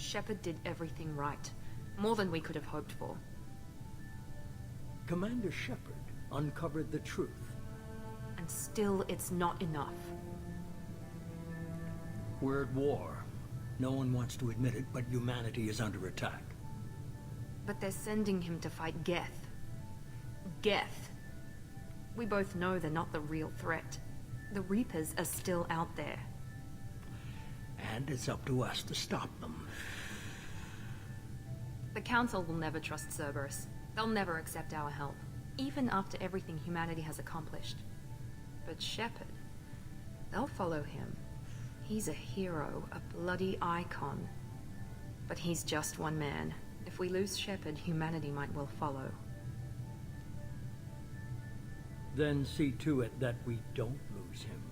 Shepard did everything right. More than we could have hoped for. Commander Shepard uncovered the truth. And still, it's not enough. We're at war. No one wants to admit it, but humanity is under attack. But they're sending him to fight Geth. Geth. We both know they're not the real threat. The Reapers are still out there. And it's up to us to stop them. The Council will never trust Cerberus. They'll never accept our help, even after everything humanity has accomplished. But Shepard, they'll follow him. He's a hero, a bloody icon. But he's just one man. If we lose Shepard, humanity might well follow. Then see to it that we don't lose him.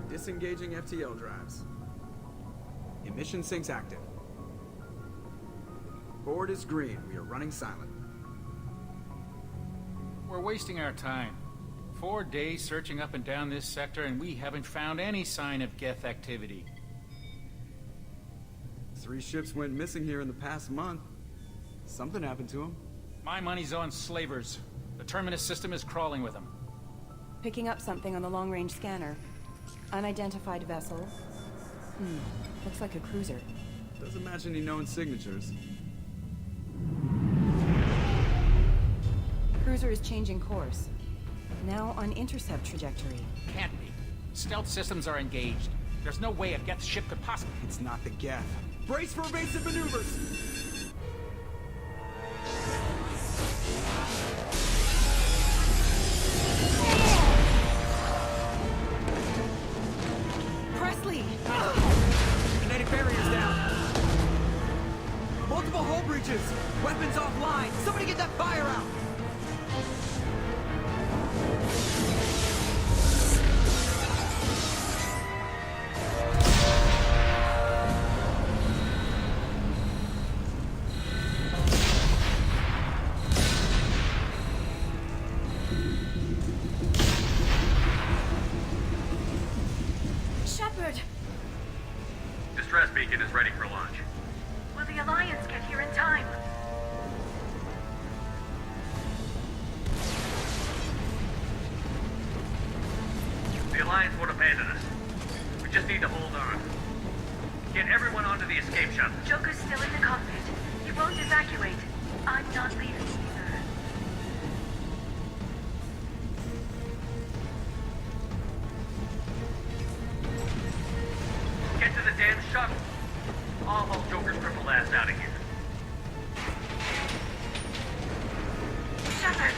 Disengaging FTL drives. Emission sinks active. Board is green. We are running silent. We're wasting our time. 4 days searching up and down this sector, and we haven't found any sign of Geth activity. 3 ships went missing here in the past month. Something happened to them. My money's on slavers. The Terminus system is crawling with them. Picking up something on the long-range scanner. Unidentified vessel. Looks like a cruiser. Doesn't match any known signatures. Cruiser is changing course. Now on intercept trajectory. Can't be. Stealth systems are engaged. There's no way a Geth ship could possibly... It's not the Geth. Brace for evasive maneuvers! Presley! Kinetic barriers down! Multiple hull breaches! Weapons offline! Somebody get that fire out! Shepard! Distress beacon is ready for launch. Will the Alliance get here in time? The Alliance won't abandon us. We just need to hold on. Get everyone onto the escape shuttle. Joker's still in the cockpit. He won't evacuate. I'm not leaving either. Get to the damn shuttle. I'll haul Joker's crippled ass out of here. Shepard!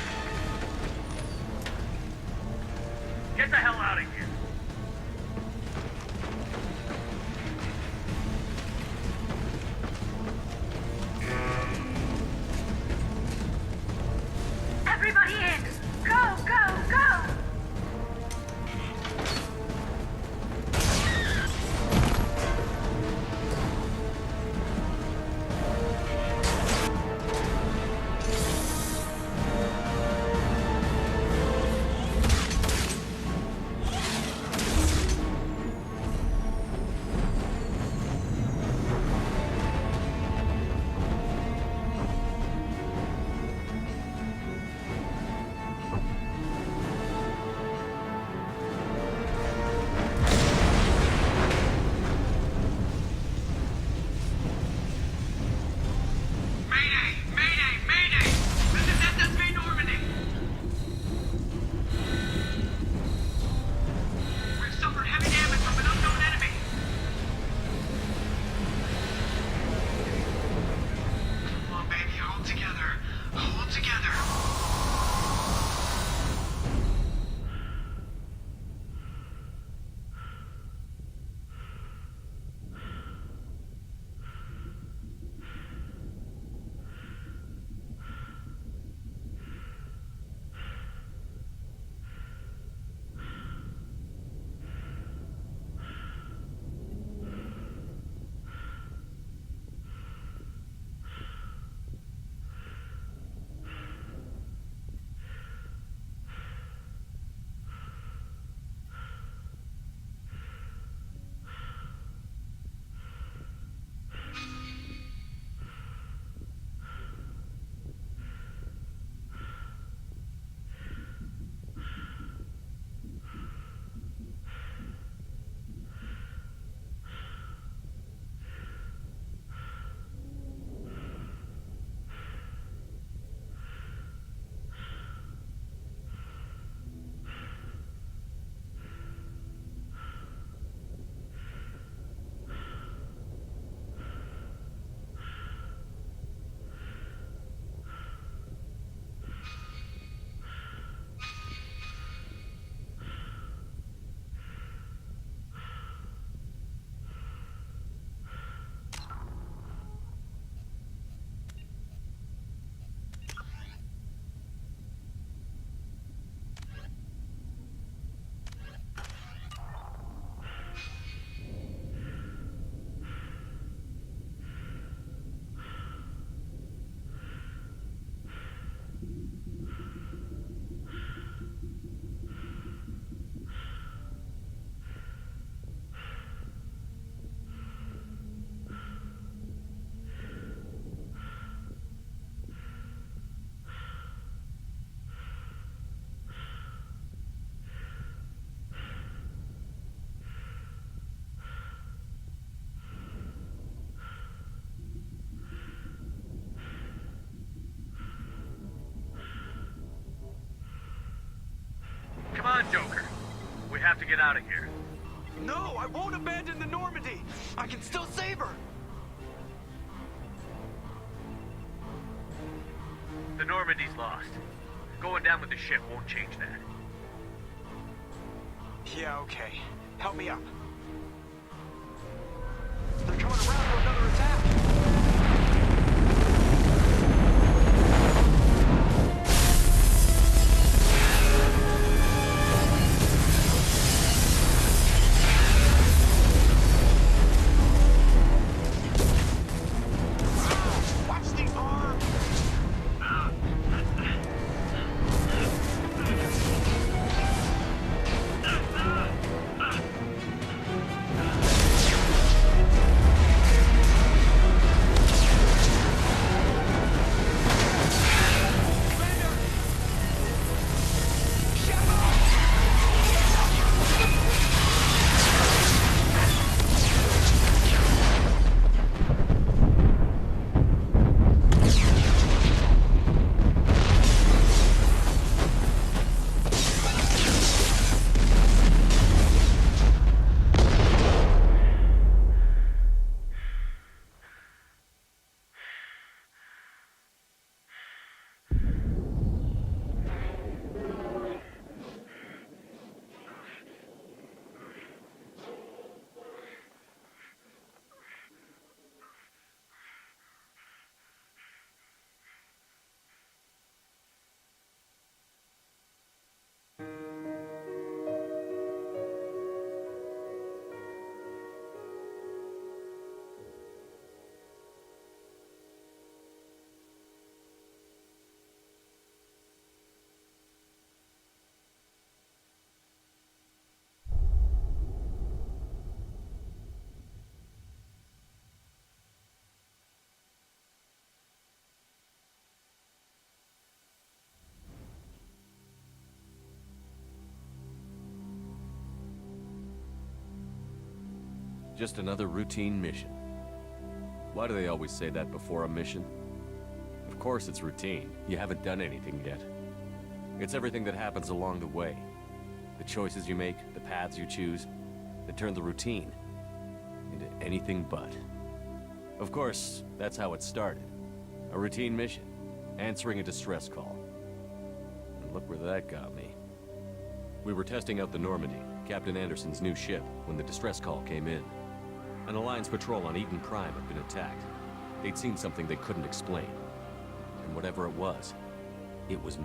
Get the hell out of here. Come on, Joker. We have to get out of here. No, I won't abandon the Normandy. I can still save her. The Normandy's lost. Going down with the ship won't change that. Yeah, okay. Help me up. They're coming around for another attack. Watch the arm. Just another routine mission. Why do they always say that before a mission? Of course it's routine. You haven't done anything yet. It's everything that happens along the way. The choices you make, the paths you choose, that turn the routine into anything but. Of course, that's how it started. A routine mission, answering a distress call. And look where that got me. We were testing out the Normandy, Captain Anderson's new ship, when the distress call came in. An Alliance patrol on Eden Prime had been attacked. They'd seen something they couldn't explain. And whatever it was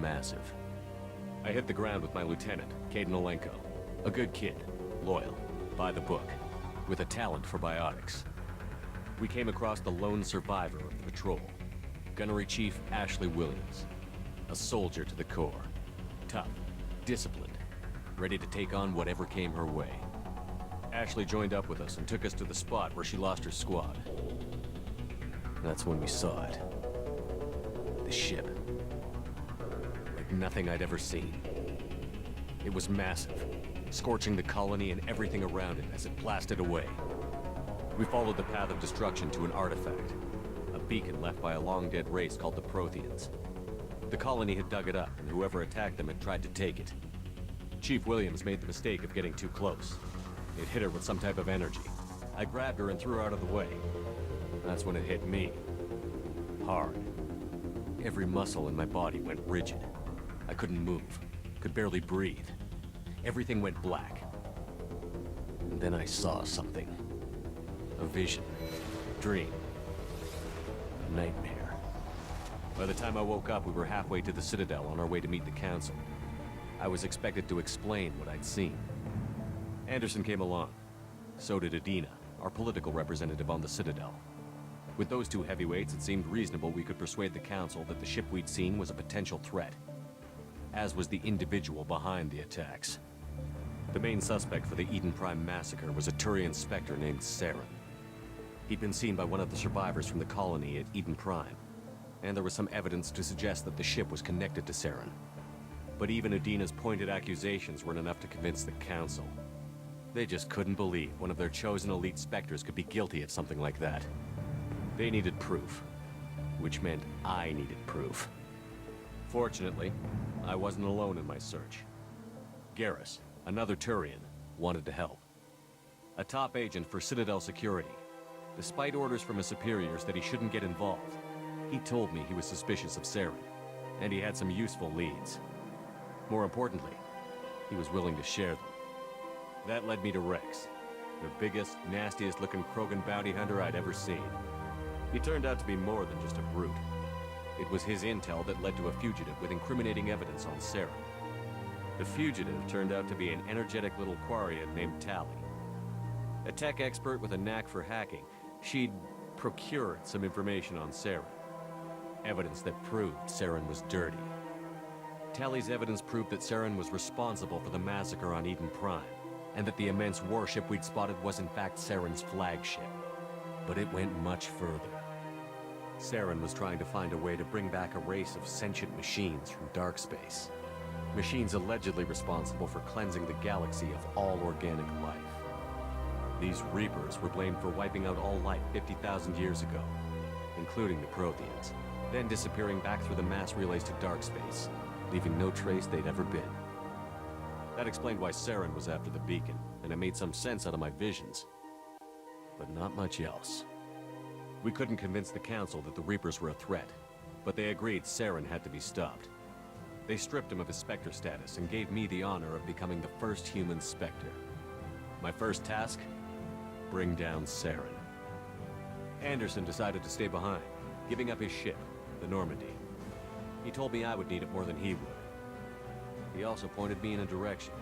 massive. I hit the ground with my lieutenant, Caden Olenko. A good kid, loyal, by the book, with a talent for biotics. We came across the lone survivor of the patrol, Gunnery Chief Ashley Williams. A soldier to the core. Tough, disciplined, ready to take on whatever came her way. Ashley joined up with us and took us to the spot where she lost her squad. That's when we saw it. The ship. Like nothing I'd ever seen. It was massive, scorching the colony and everything around it as it blasted away. We followed the path of destruction to an artifact, a beacon left by a long-dead race called the Protheans. The colony had dug it up, and whoever attacked them had tried to take it. Chief Williams made the mistake of getting too close. It hit her with some type of energy. I grabbed her and threw her out of the way. That's when it hit me. Hard. Every muscle in my body went rigid. I couldn't move, could barely breathe. Everything went black. And then I saw something. A vision. Dream. A nightmare. By the time I woke up, we were halfway to the Citadel on our way to meet the Council. I was expected to explain what I'd seen. Anderson came along. So did Adina, our political representative on the Citadel. With those two heavyweights, it seemed reasonable we could persuade the Council that the ship we'd seen was a potential threat, as was the individual behind the attacks. The main suspect for the Eden Prime massacre was a Turian Spectre named Saren. He'd been seen by one of the survivors from the colony at Eden Prime, and there was some evidence to suggest that the ship was connected to Saren. But even Adina's pointed accusations weren't enough to convince the Council. They just couldn't believe one of their chosen elite Spectres could be guilty of something like that. They needed proof, which meant I needed proof. Fortunately, I wasn't alone in my search. Garrus, another Turian, wanted to help. A top agent for Citadel Security. Despite orders from his superiors that he shouldn't get involved, he told me he was suspicious of Saren, and he had some useful leads. More importantly, he was willing to share them. That led me to Rex, the biggest, nastiest-looking Krogan bounty hunter I'd ever seen. He turned out to be more than just a brute. It was his intel that led to a fugitive with incriminating evidence on Saren. The fugitive turned out to be an energetic little Quarian named Tali. A tech expert with a knack for hacking, she'd procured some information on Saren. Evidence that proved Saren was dirty. Tali's evidence proved that Saren was responsible for the massacre on Eden Prime, and that the immense warship we'd spotted was in fact Saren's flagship. But it went much further. Saren was trying to find a way to bring back a race of sentient machines from dark space. Machines allegedly responsible for cleansing the galaxy of all organic life. These Reapers were blamed for wiping out all life 50,000 years ago, including the Protheans, then disappearing back through the mass relays to dark space, leaving no trace they'd ever been. That explained why Saren was after the beacon, and it made some sense out of my visions. But not much else. We couldn't convince the Council that the Reapers were a threat, but they agreed Saren had to be stopped. They stripped him of his Spectre status and gave me the honor of becoming the first human Spectre. My first task? Bring down Saren. Anderson decided to stay behind, giving up his ship, the Normandy. He told me I would need it more than he would. He also pointed me in a direction.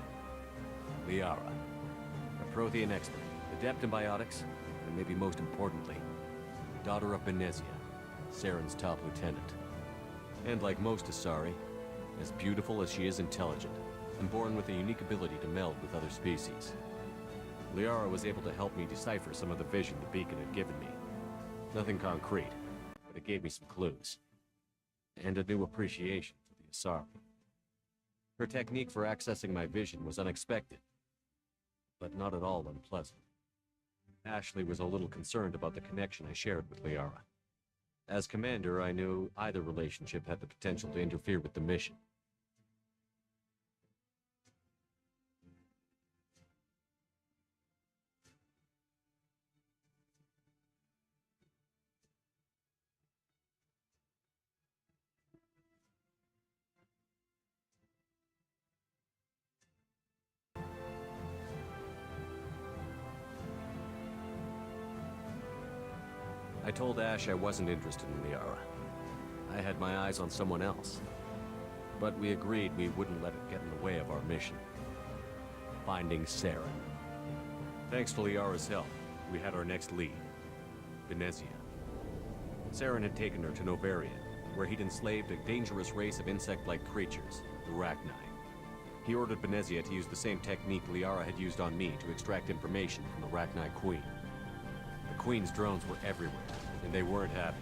Liara, a Prothean expert, adept in biotics, and maybe most importantly, daughter of Benezia, Saren's top lieutenant. And like most Asari, as beautiful as she is intelligent, and born with a unique ability to meld with other species. Liara was able to help me decipher some of the vision the beacon had given me. Nothing concrete, but it gave me some clues. And a new appreciation for the Asari. Her technique for accessing my vision was unexpected, but not at all unpleasant. Ashley was a little concerned about the connection I shared with Liara. As commander, I knew either relationship had the potential to interfere with the mission. I told Ash I wasn't interested in Liara. I had my eyes on someone else. But we agreed we wouldn't let it get in the way of our mission. Finding Saren. Thanks to Liara's help, we had our next lead. Benezia. Saren had taken her to Novarian, where he'd enslaved a dangerous race of insect-like creatures, the Rachni. He ordered Benezia to use the same technique Liara had used on me to extract information from the Rachni Queen. The Queen's drones were everywhere, and they weren't happy.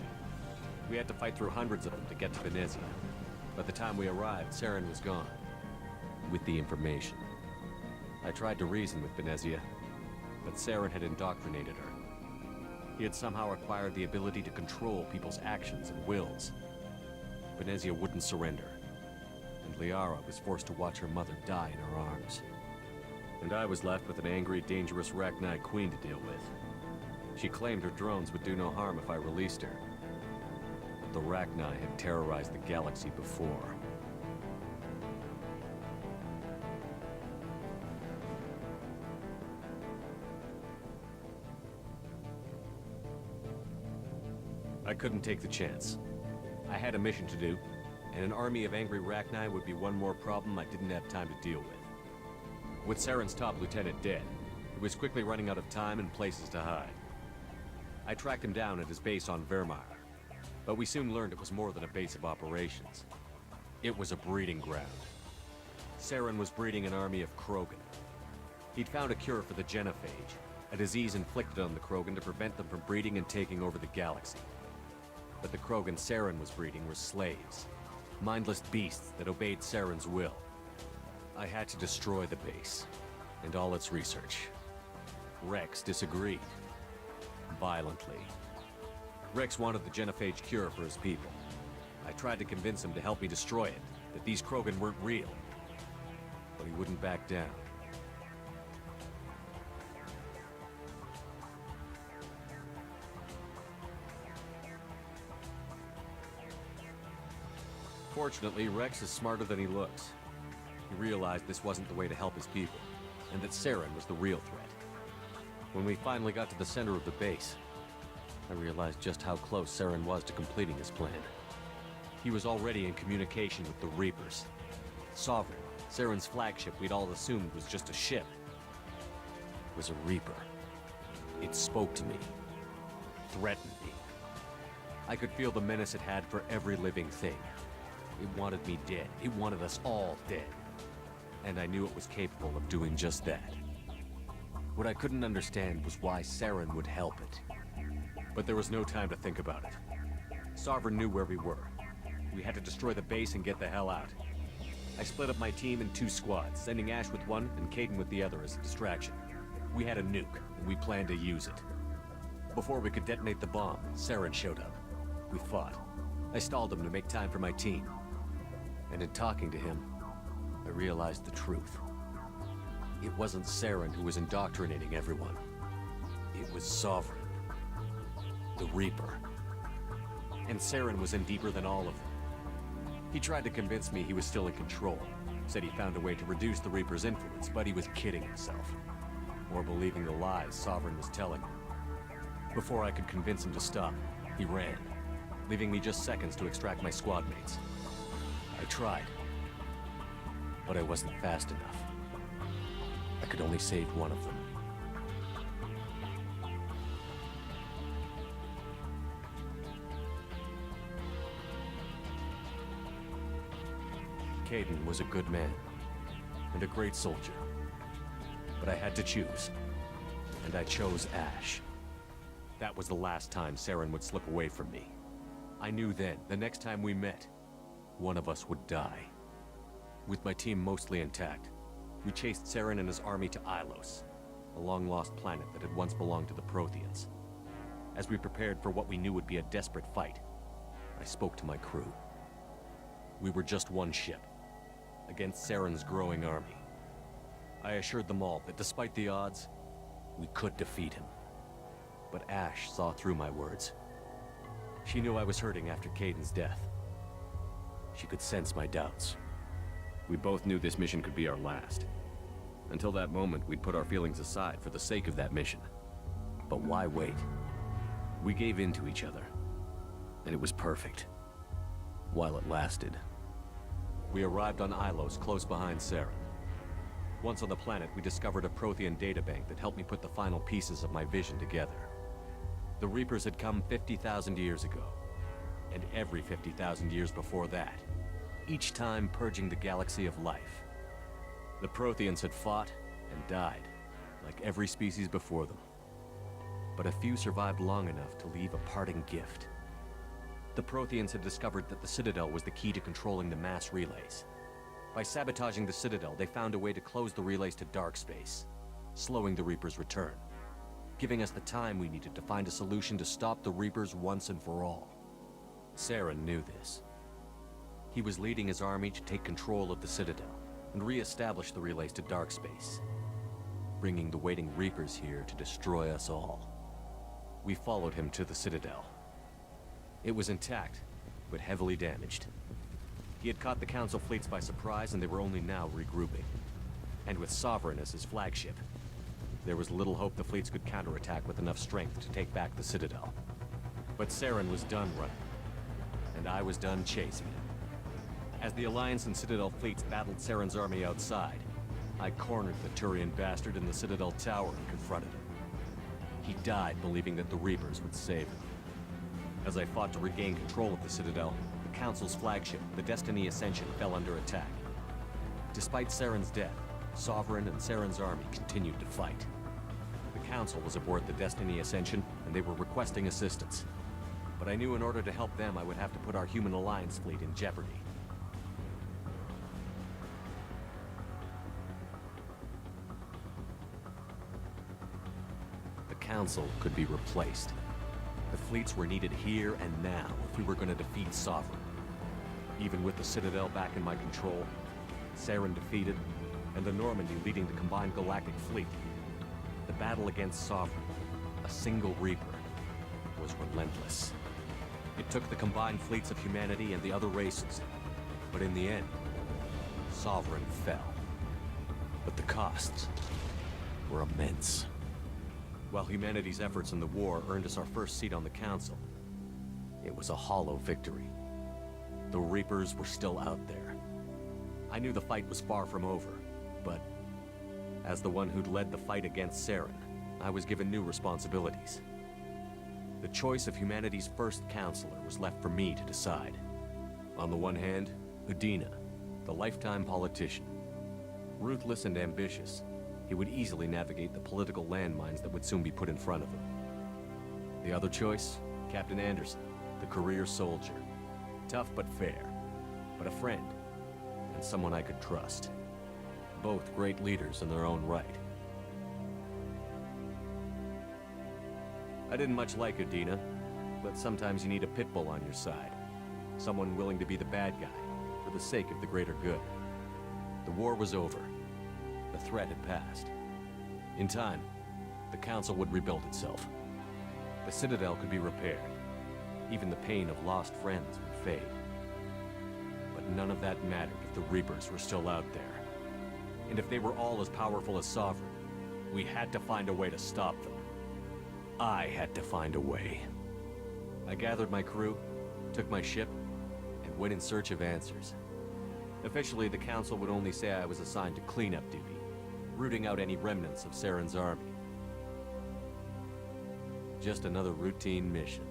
We had to fight through hundreds of them to get to Benezia. By the time we arrived, Saren was gone. With the information. I tried to reason with Benezia, but Saren had indoctrinated her. He had somehow acquired the ability to control people's actions and wills. Benezia wouldn't surrender, and Liara was forced to watch her mother die in her arms. And I was left with an angry, dangerous Rachni Queen to deal with. She claimed her drones would do no harm if I released her. But the Rachni had terrorized the galaxy before. I couldn't take the chance. I had a mission to do, and an army of angry Rachni would be one more problem I didn't have time to deal with. With Saren's top lieutenant dead, he was quickly running out of time and places to hide. I tracked him down at his base on Vermeer, but we soon learned it was more than a base of operations. It was a breeding ground. Saren was breeding an army of Krogan. He'd found a cure for the genophage, a disease inflicted on the Krogan to prevent them from breeding and taking over the galaxy. But the Krogan Saren was breeding were slaves, mindless beasts that obeyed Saren's will. I had to destroy the base, and all its research. Rex disagreed. Violently. Rex wanted the genophage cure for his people. I tried to convince him to help me destroy it, that these Krogan weren't real. but he wouldn't back down. Fortunately, Rex is smarter than he looks. He realized this wasn't the way to help his people, and that Saren was the real threat. When we finally got to the center of the base, I realized just how close Saren was to completing his plan. He was already in communication with the Reapers. Sovereign, Saren's flagship we'd all assumed was just a ship, was a Reaper. It spoke to me, threatened me. I could feel the menace it had for every living thing. It wanted me dead. It wanted us all dead. And I knew it was capable of doing just that. What I couldn't understand was why Saren would help it. But there was no time to think about it. Sovereign knew where we were. We had to destroy the base and get the hell out. I split up my team in 2 squads, sending Ash with one and Caden with the other as a distraction. We had a nuke, and we planned to use it. Before we could detonate the bomb, Saren showed up. We fought. I stalled him to make time for my team. And in talking to him, I realized the truth. It wasn't Saren who was indoctrinating everyone. It was Sovereign. The Reaper. And Saren was in deeper than all of them. He tried to convince me he was still in control. Said he found a way to reduce the Reaper's influence, but he was kidding himself. Or believing the lies Sovereign was telling him. Before I could convince him to stop, he ran, leaving me just seconds to extract my squad mates. I tried, but I wasn't fast enough. I could only save one of them. Caden was a good man, and a great soldier. But I had to choose, and I chose Ash. That was the last time Saren would slip away from me. I knew then, the next time we met, one of us would die. With my team mostly intact, we chased Saren and his army to Ilos, a long-lost planet that had once belonged to the Protheans. As we prepared for what we knew would be a desperate fight, I spoke to my crew. We were just one ship, against Saren's growing army. I assured them all that despite the odds, we could defeat him. But Ash saw through my words. She knew I was hurting after Caden's death. She could sense my doubts. We both knew this mission could be our last. Until that moment, we'd put our feelings aside for the sake of that mission. But why wait? We gave in to each other, and it was perfect. While it lasted. We arrived on Ilos, close behind Saren. Once on the planet, we discovered a Prothean databank that helped me put the final pieces of my vision together. The Reapers had come 50,000 years ago, and every 50,000 years before that, each time purging the galaxy of life. The Protheans had fought and died, like every species before them. But a few survived long enough to leave a parting gift. The Protheans had discovered that the Citadel was the key to controlling the mass relays. By sabotaging the Citadel, they found a way to close the relays to dark space, slowing the Reapers' return, giving us the time we needed to find a solution to stop the Reapers once and for all. Saren knew this. He was leading his army to take control of the Citadel and re-establish the relays to dark space, bringing the waiting Reapers here to destroy us all. We followed him to the Citadel. It was intact, but heavily damaged. He had caught the Council fleets by surprise, and they were only now regrouping. And with Sovereign as his flagship, there was little hope the fleets could counterattack with enough strength to take back the Citadel. But Saren was done running, and I was done chasing him. As the Alliance and Citadel fleets battled Saren's army outside, I cornered the Turian bastard in the Citadel tower and confronted him. He died believing that the Reapers would save him. As I fought to regain control of the Citadel, the Council's flagship, the Destiny Ascension, fell under attack. Despite Saren's death, Sovereign and Saren's army continued to fight. The Council was aboard the Destiny Ascension, and they were requesting assistance. But I knew in order to help them, I would have to put our human Alliance fleet in jeopardy. The Council could be replaced. The fleets were needed here and now if we were going to defeat Sovereign. Even with the Citadel back in my control, Saren defeated, and the Normandy leading the combined galactic fleet. The battle against Sovereign, a single Reaper, was relentless. It took the combined fleets of humanity and the other races, but in the end, Sovereign fell. But the costs were immense. While humanity's efforts in the war earned us our first seat on the Council, it was a hollow victory. The Reapers were still out there. I knew the fight was far from over, but as the one who'd led the fight against Saren, I was given new responsibilities. The choice of humanity's first counselor was left for me to decide. On the one hand, Udina, the lifetime politician. Ruthless and ambitious, he would easily navigate the political landmines that would soon be put in front of him. The other choice, Captain Anderson, the career soldier. Tough but fair, but a friend, and someone I could trust. Both great leaders in their own right. I didn't much like Udina, but sometimes you need a pit bull on your side. Someone willing to be the bad guy, for the sake of the greater good. The war was over. The threat had passed. In time, the Council would rebuild itself. The Citadel could be repaired. Even the pain of lost friends would fade. But none of that mattered if the Reapers were still out there. And if they were all as powerful as Sovereign, we had to find a way to stop them. I had to find a way. I gathered my crew, took my ship, and went in search of answers. Officially, the Council would only say I was assigned to cleanup duty, rooting out any remnants of Saren's army. Just another routine mission.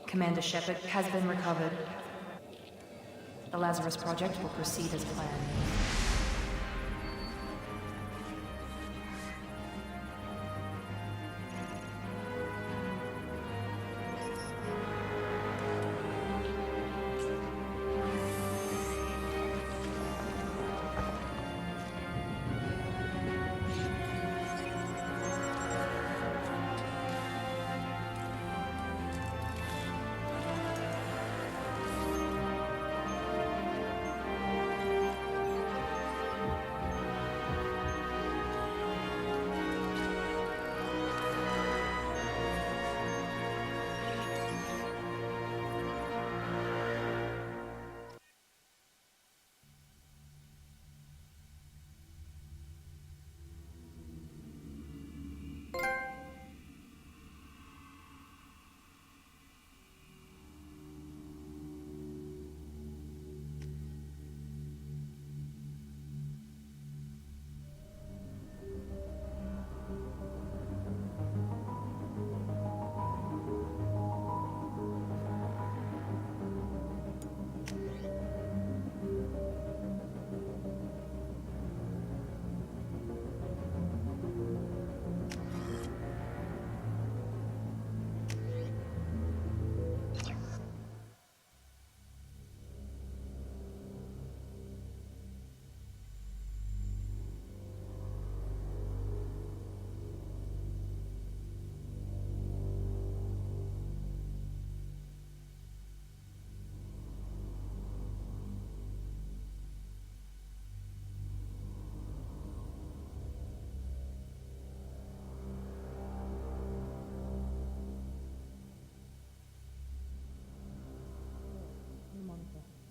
Commander Shepard has been recovered. The Lazarus Project will proceed as planned.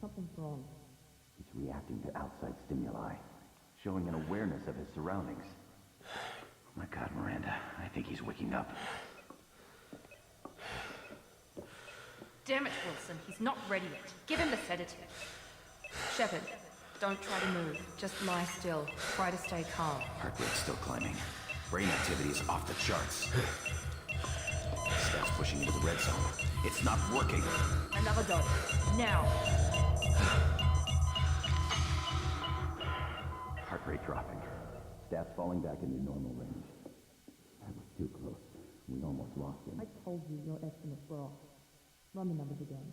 Something's wrong. He's reacting to outside stimuli, showing an awareness of his surroundings. Oh my God, Miranda, I think he's waking up. Damn it, Wilson. He's not ready yet. Give him the sedative. Shepard, don't try to move. Just lie still. Try to stay calm. Heart rate's still climbing. Brain activity is off the charts. Steph's pushing into the red zone. It's not working. Another dose. Now. Heart rate dropping. Stats falling back into normal range. That was too close. We almost lost him. I told you your estimates were off. Run the numbers again.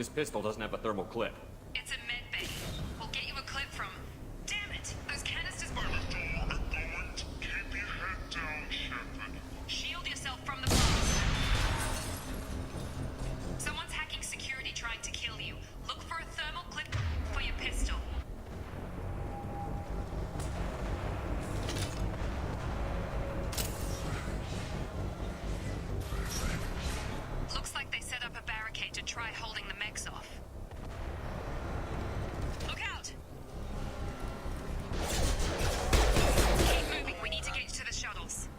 This pistol doesn't have a thermal clip. It's a med bay. We'll get you a clip from... Damn it! Those canisters... Keep your head down, Shepard. Shield yourself from the blast. Someone's hacking security trying to kill you. Look for a thermal clip for your pistol. Looks like they set up a barricade to try holding the mechs off. Look out! Keep moving, we need to get to the shuttles.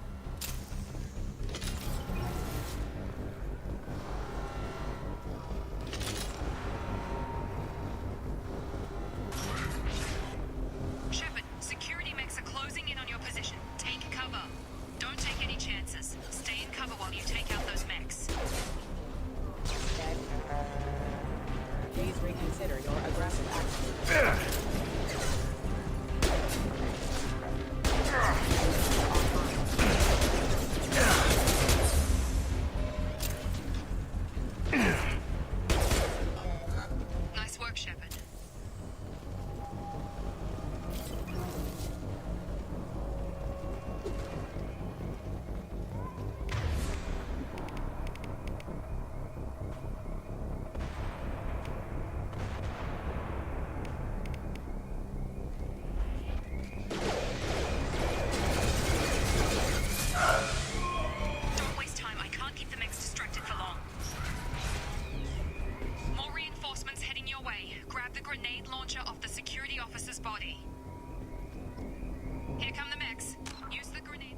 Shepard, security mechs are closing in on your position. Take cover. Don't take any chances. Stay in cover while you take out those mechs. Please reconsider your aggressive action. Nice work, Shepard. Don't waste time. I can't keep the mechs distracted for long. More reinforcements heading your way. Grab the grenade launcher off the security officer's body. Here come the mechs. Use the grenade.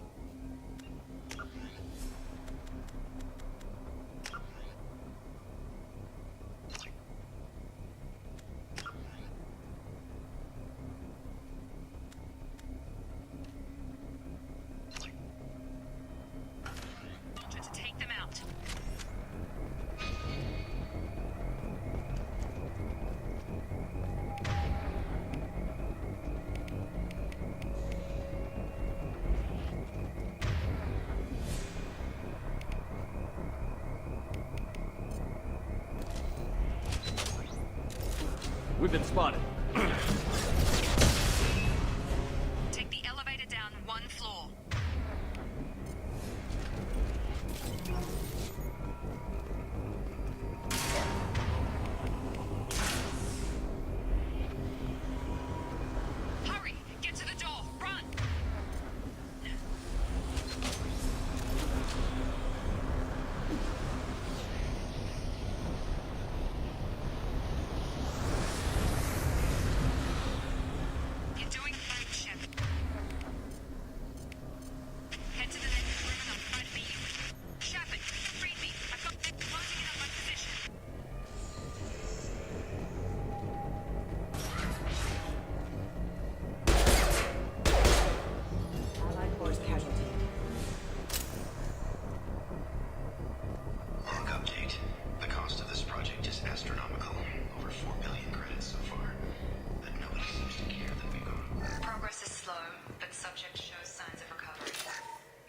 Launcher to take them out. We've been spotted. Take the elevator down one floor. Hurry! Get to the door! Run! You're doing great, Shep. Head to the next room and I'll try to beat you. Shepard, read me. I've got them closing in on my position. Allied force casualty. Log update. The cost of this project is astronomical. Over 4 billion credits so far. But nobody seems to care that we've gone. Progress is slow, but subject shows signs of recovery.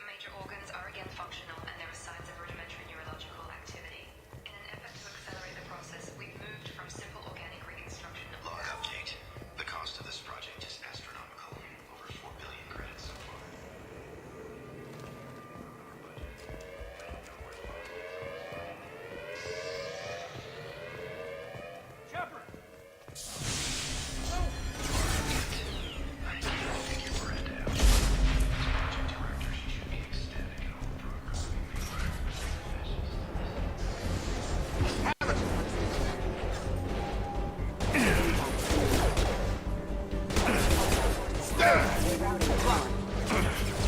Major organs are again functional, and there are signs of rudimentary neurological activity. In an effort to accelerate the process, we've moved from simple organic reconstruction of... Log update. The cost of this project is astronomical. Over 4 billion credits so far. I can't figure Miranda out. As project director, she should be ecstatic at all the progress we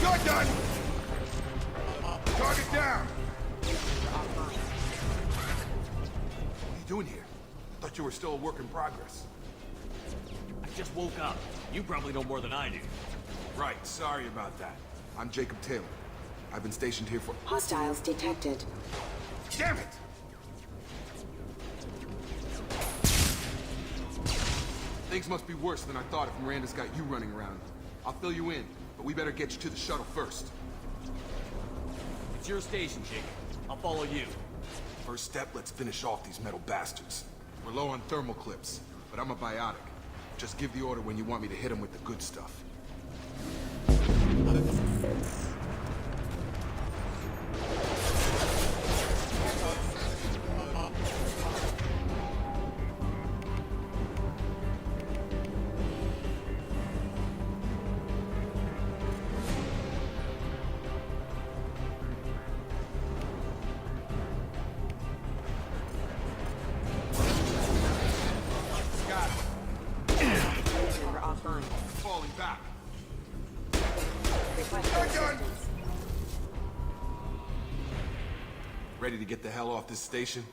You're done! Target down! What are you doing here? Thought you were still a work in progress. I just woke up. You probably know more than I do. Right, sorry about that. I'm Jacob Taylor. I've been stationed here for... Hostiles detected. Damn it! Things must be worse than I thought if Miranda's got you running around. I'll fill you in, but we better get you to the shuttle first. It's your station, Jacob. I'll follow you. First step, let's finish off these metal bastards. We're low on thermal clips, but I'm a biotic. Just give the order when you want me to hit him with the good stuff. Falling back. Ready to get the hell off this station?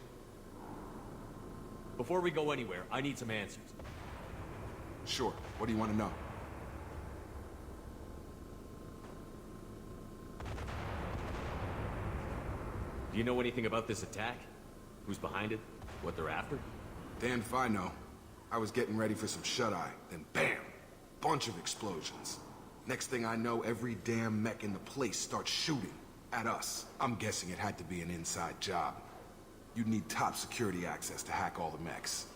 Before we go anywhere, I need some answers. Sure. What do you want to know? Do you know anything about this attack? Who's behind it? What they're after? Damn if I know. I was getting ready for some shut-eye, then bam! Bunch of explosions. Next thing I know, every damn mech in the place starts shooting at us. I'm guessing it had to be an inside job. You'd need top security access to hack all the mechs.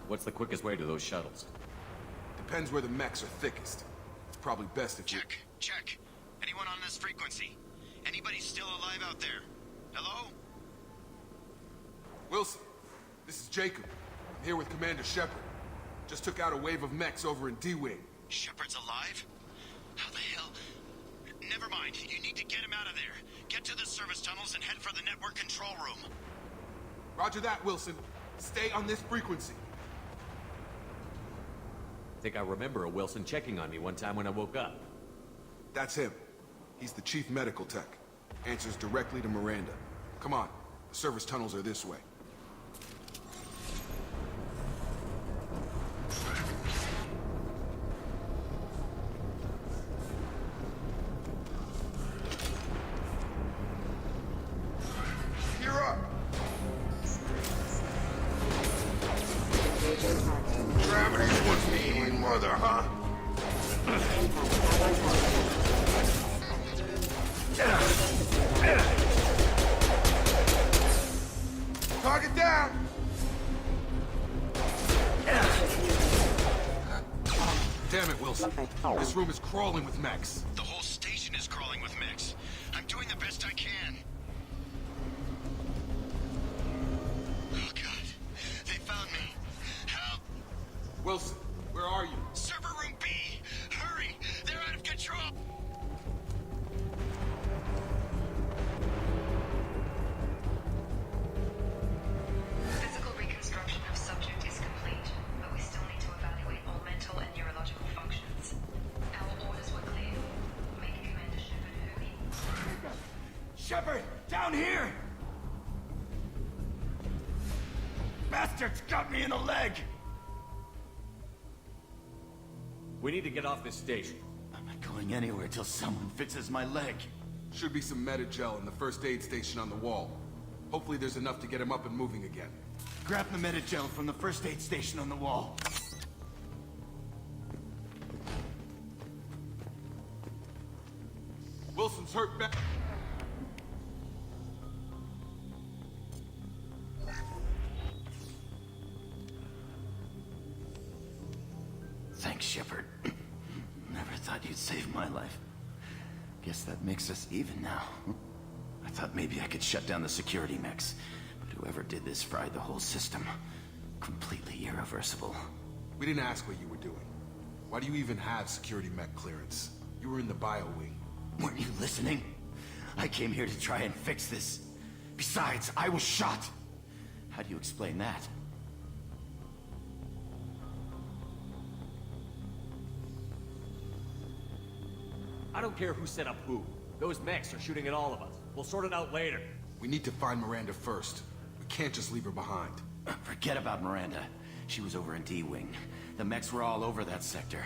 What's the quickest way to those shuttles? Depends where the mechs are thickest. It's probably best if you... Check. Anyone on this frequency? Anybody still alive out there? Hello? Wilson, this is Jacob. I'm here with Commander Shepard. Just took out a wave of mechs over in D-Wing. Shepard's alive? How the hell? Never mind. You need to get him out of there. Get to the service tunnels and head for the network control room. Roger that, Wilson. Stay on this frequency. I think I remember a Wilson checking on me one time when I woke up. That's him. He's the chief medical tech. Answers directly to Miranda. Come on. The service tunnels are this way. You're up! Gravity's what's mean, mother, huh? Target down! Damn it, Wilson. This room is crawling with mechs. The whole station is crawling with mechs. I'm doing the best I can. Oh, God. They found me. Help! Wilson, where are you? Server room B! Hurry! They're out of control! Physical reconstruction of subject is complete, but we still need to evaluate all mental and neurological functions. Our orders were clear. Make Commander Shepard hurry. Shepard, down here! Bastards got me in the leg! We need to get off this station. I'm not going anywhere till someone fixes my leg. Should be some Metagel in the first aid station on the wall. Hopefully there's enough to get him up and moving again. Grab the Metagel from the first aid station on the wall. Wilson's hurt back. Thanks, Shepard. Never thought you'd save my life. Guess that makes us even now. I thought maybe I could shut down the security mechs, but whoever did this fried the whole system. Completely irreversible. We didn't ask what you were doing. Why do you even have security mech clearance? You were in the bio wing. Weren't you listening? I came here to try and fix this. Besides, I was shot. How do you explain that? I don't care who set up who. Those mechs are shooting at all of us. We'll sort it out later. We need to find Miranda first. We can't just leave her behind. Forget about Miranda. She was over in D-Wing. The mechs were all over that sector.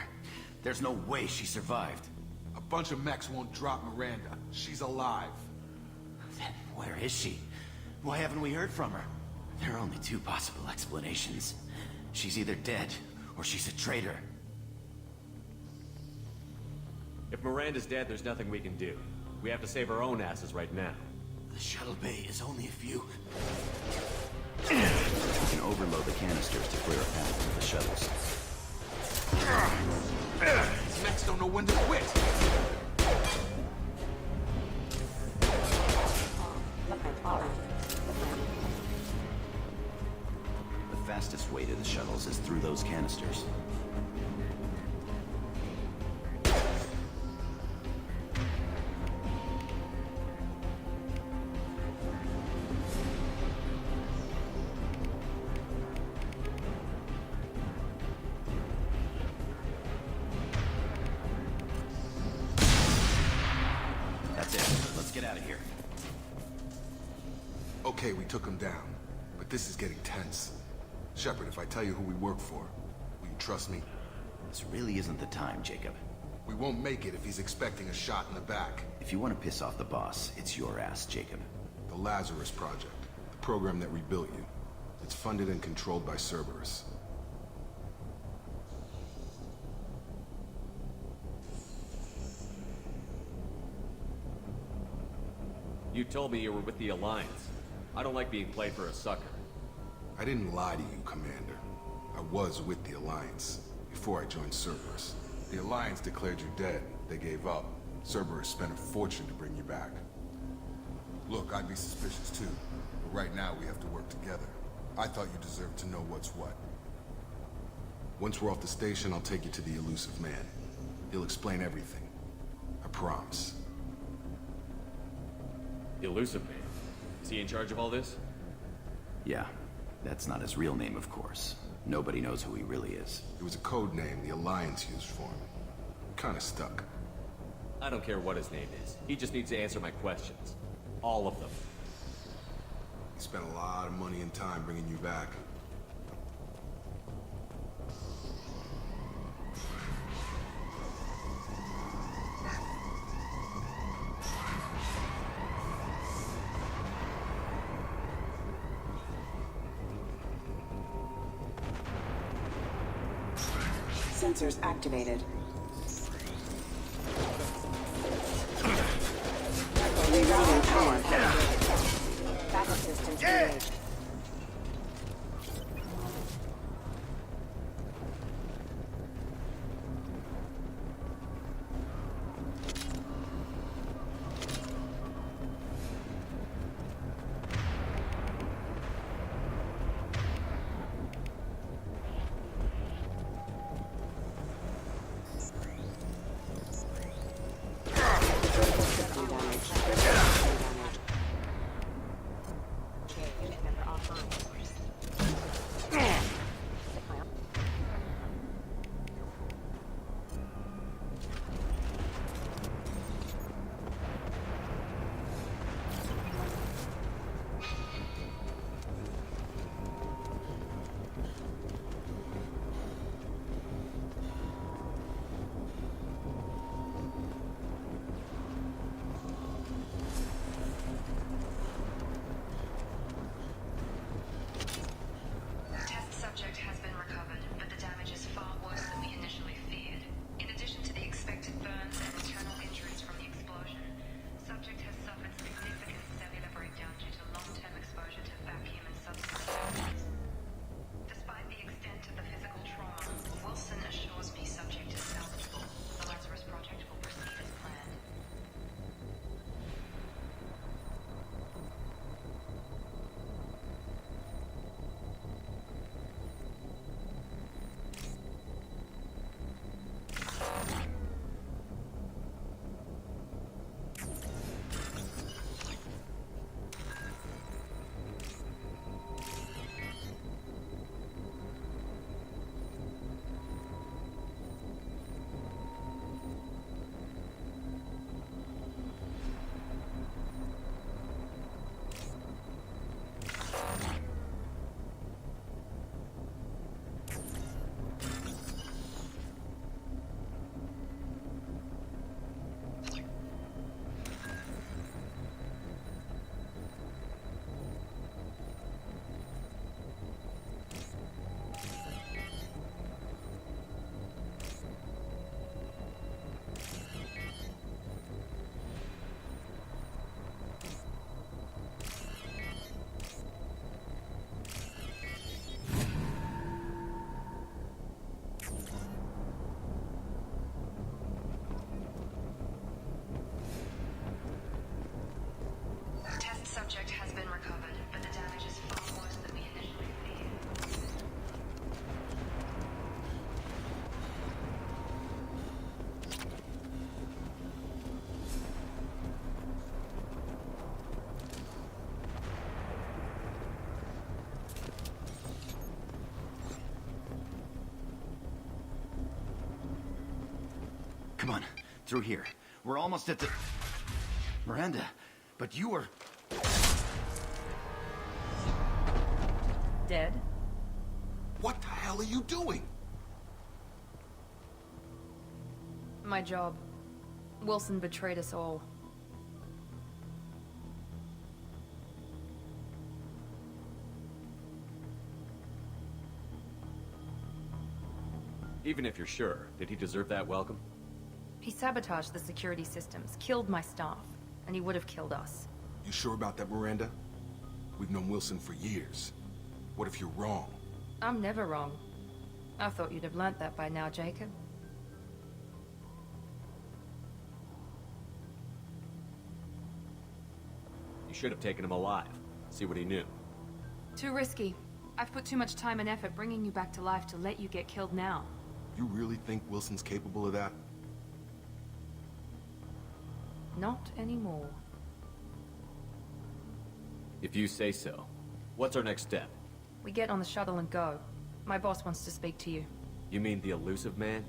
There's no way she survived. A bunch of mechs won't drop Miranda. She's alive. Then where is she? Why haven't we heard from her? There are only two possible explanations. She's either dead, or she's a traitor. If Miranda's dead, there's nothing we can do. We have to save our own asses right now. The shuttle bay is only a few... You can overload the canisters to clear a path into the shuttles. These mechs don't know when to quit. The fastest way to the shuttles is through those canisters. That's it. Let's get out of here. Okay, we took him down. But this is getting tense. Shepard, if I tell you who we work for, will you trust me? This really isn't the time, Jacob. We won't make it if he's expecting a shot in the back. If you want to piss off the boss, it's your ass, Jacob. The Lazarus Project. The program that rebuilt you. It's funded and controlled by Cerberus. You told me you were with the Alliance. I don't like being played for a sucker. I didn't lie to you, Commander. I was with the Alliance, before I joined Cerberus. The Alliance declared you dead. They gave up. Cerberus spent a fortune to bring you back. Look, I'd be suspicious too, but right now we have to work together. I thought you deserved to know what's what. Once we're off the station, I'll take you to the elusive man. He'll explain everything. I promise. The Elusive Man. Is he in charge of all this? Yeah, that's not his real name, of course. Nobody knows who he really is. It was a code name the Alliance used for him. Kinda stuck. I don't care what his name is. He just needs to answer my questions. All of them. He spent a lot of money and time bringing you back. Sensors activated. Rerouting power. Backup systems engaged. on, through here. We're almost at the... Miranda, but you were... Dead? What the hell are you doing? My job. Wilson betrayed us all. Even if you're sure, did he deserve that welcome? He sabotaged the security systems, killed my staff, and he would have killed us. You sure about that, Miranda? We've known Wilson for years. What if you're wrong? I'm never wrong. I thought you'd have learnt that by now, Jacob. You should have taken him alive. See what he knew. Too risky. I've put too much time and effort bringing you back to life to let you get killed now. You really think Wilson's capable of that? Not anymore. If you say so. What's our next step? We get on the shuttle and go. My boss wants to speak to you. You mean the elusive man?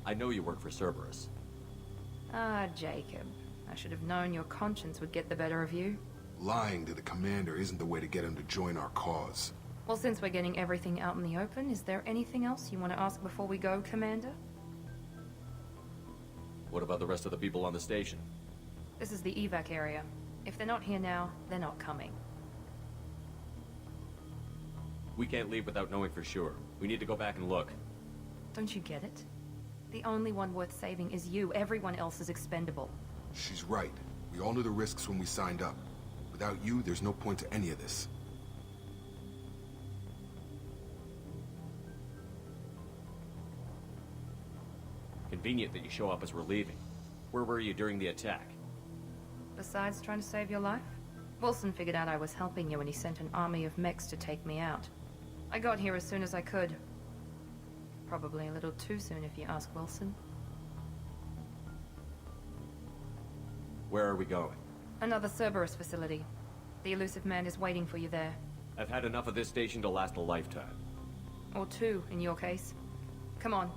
I know you work for Cerberus. Ah, Jacob. I should have known your conscience would get the better of you. Lying to the commander isn't the way to get him to join our cause. Well, since we're getting everything out in the open, is there anything else you want to ask before we go, Commander? What about the rest of the people on the station? This is the evac area. If they're not here now, they're not coming. We can't leave without knowing for sure. We need to go back and look. Don't you get it? The only one worth saving is you. Everyone else is expendable. She's right. We all knew the risks when we signed up. Without you, there's no point to any of this. Convenient that you show up as we're leaving. Where were you during the attack? Besides trying to save your life, Wilson figured out I was helping you when he sent an army of mechs to take me out. I got here as soon as I could. Probably a little too soon if you ask Wilson. Where are we going? Another Cerberus facility. The elusive man is waiting for you there. I've had enough of this station to last a lifetime. Or two, in your case. Come on.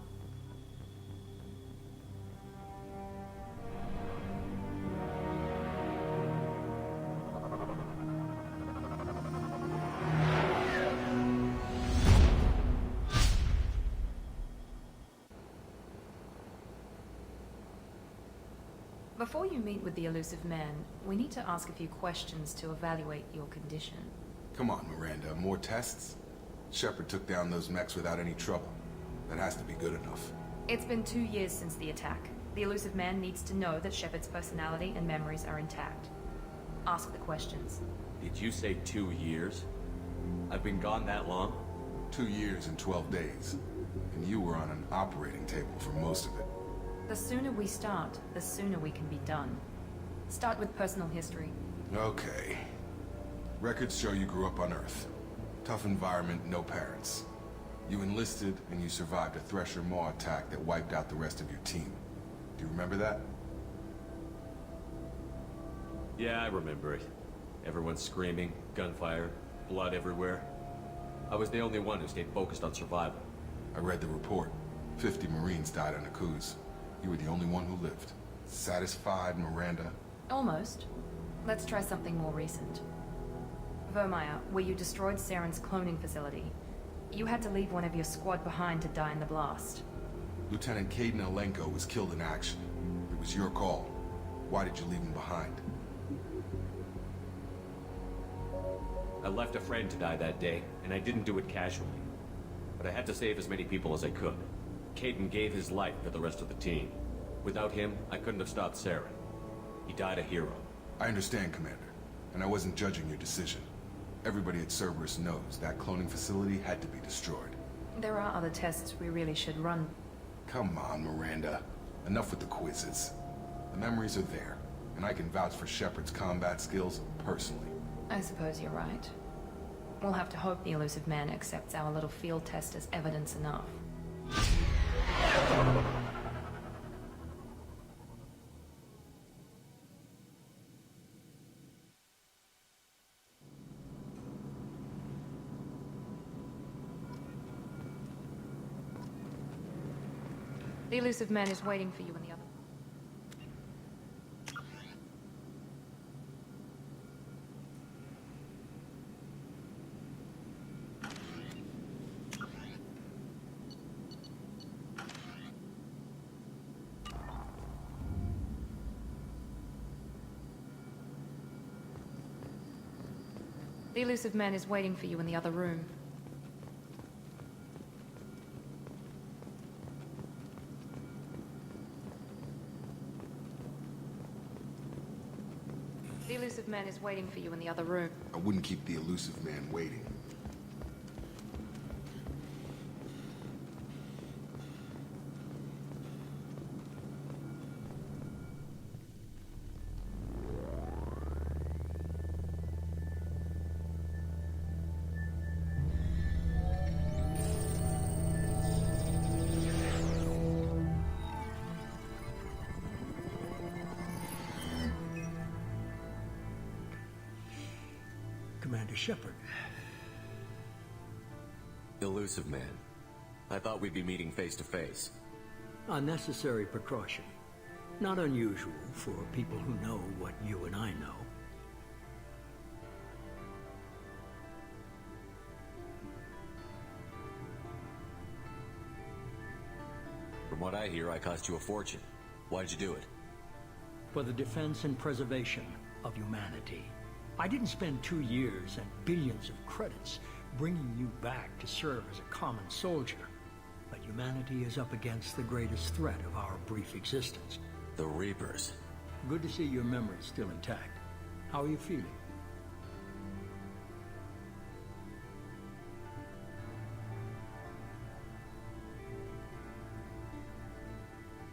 Before you meet with the elusive man, we need to ask a few questions to evaluate your condition. Come on, Miranda. More tests? Shepard took down those mechs without any trouble. That has to be good enough. It's been 2 years since the attack. The elusive man needs to know that Shepard's personality and memories are intact. Ask the questions. Did you say 2 years? I've been gone that long? 2 years and 12 days. And you were on an operating table for most of it. The sooner we start, the sooner we can be done. Start with personal history. Okay. Records show you grew up on Earth. Tough environment, no parents. You enlisted, and you survived a Thresher Maw attack that wiped out the rest of your team. Do you remember that? Yeah, I remember it. Everyone screaming, gunfire, blood everywhere. I was the only one who stayed focused on survival. I read the report. 50 Marines died on a cruise. You were the only one who lived. Satisfied, Miranda? Almost. Let's try something more recent. Vermeer, where you destroyed Saren's cloning facility. You had to leave one of your squad behind to die in the blast. Lieutenant Caden Alenko was killed in action. It was your call. Why did you leave him behind? I left a friend to die that day, and I didn't do it casually. But I had to save as many people as I could. Caden gave his life for the rest of the team. Without him, I couldn't have stopped Saren. He died a hero. I understand, Commander. And I wasn't judging your decision. Everybody at Cerberus knows that cloning facility had to be destroyed. There are other tests we really should run. Come on, Miranda. Enough with the quizzes. The memories are there, and I can vouch for Shepard's combat skills personally. I suppose you're right. We'll have to hope the elusive man accepts our little field test as evidence enough. The elusive man is waiting for you in the other... The elusive man is waiting for you in the other room. The elusive man is waiting for you in the other room. I wouldn't keep the elusive man waiting. Commander Shepard. Elusive man. I thought we'd be meeting face to face. Unnecessary precaution. Not unusual for people who know what you and I know. From what I hear, I cost you a fortune. Why'd you do it? For the defense and preservation of humanity. I didn't spend 2 years and billions of credits bringing you back to serve as a common soldier. But humanity is up against the greatest threat of our brief existence. The Reapers. Good to see your memory's still intact. How are you feeling?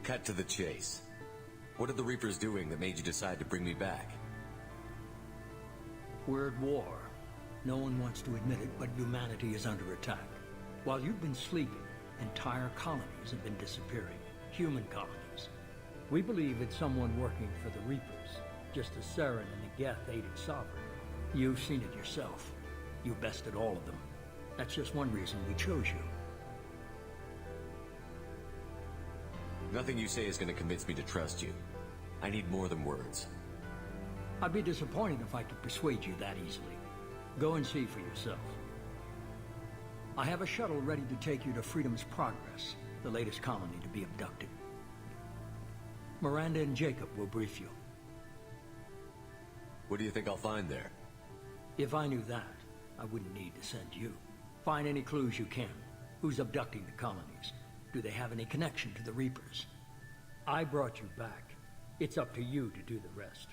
Cut to the chase. What are the Reapers doing that made you decide to bring me back? We're at war. No one wants to admit it, but humanity is under attack. While you've been sleeping, entire colonies have been disappearing. Human colonies. We believe it's someone working for the Reapers, just as Saren and the Geth aided Sovereign. You've seen it yourself. You bested all of them. That's just one reason we chose you. Nothing you say is going to convince me to trust you. I need more than words. I'd be disappointed if I could persuade you that easily. Go and see for yourself. I have a shuttle ready to take you to Freedom's Progress, the latest colony to be abducted. Miranda and Jacob will brief you. What do you think I'll find there? If I knew that, I wouldn't need to send you. Find any clues you can. Who's abducting the colonies? Do they have any connection to the Reapers? I brought you back. It's up to you to do the rest.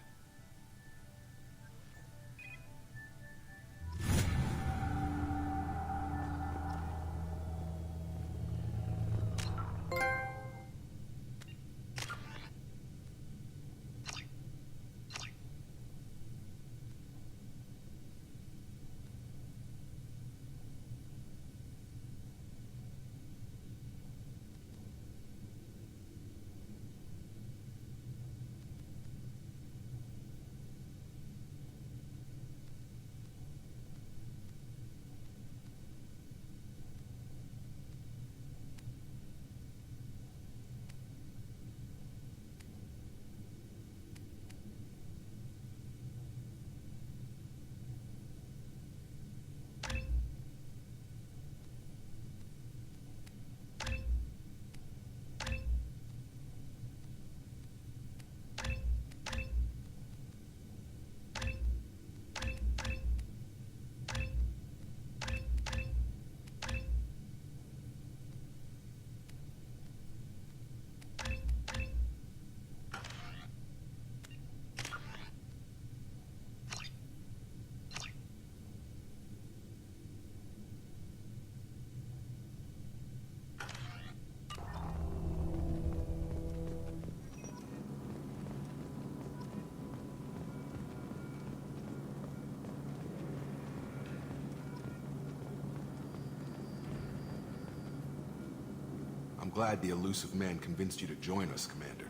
I'm glad the elusive man convinced you to join us, Commander.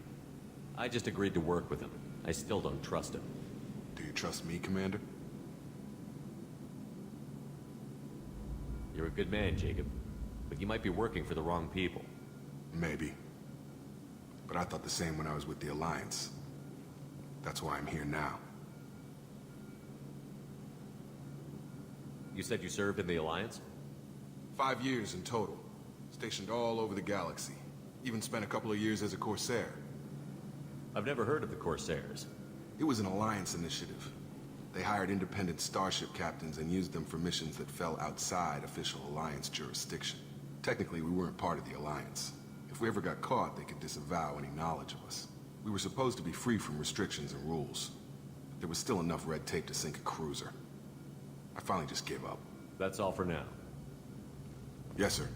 I just agreed to work with him. I still don't trust him. Do you trust me, Commander? You're a good man, Jacob. But you might be working for the wrong people. Maybe. But I thought the same when I was with the Alliance. That's why I'm here now. You said you served in the Alliance? 5 years in total. Stationed all over the galaxy. Even spent a couple of years as a Corsair. I've never heard of the Corsairs. It was an Alliance initiative. They hired independent starship captains and used them for missions that fell outside official Alliance jurisdiction. Technically, we weren't part of the Alliance. If we ever got caught, they could disavow any knowledge of us. We were supposed to be free from restrictions and rules. But there was still enough red tape to sink a cruiser. I finally just gave up. That's all for now. Yes, sir.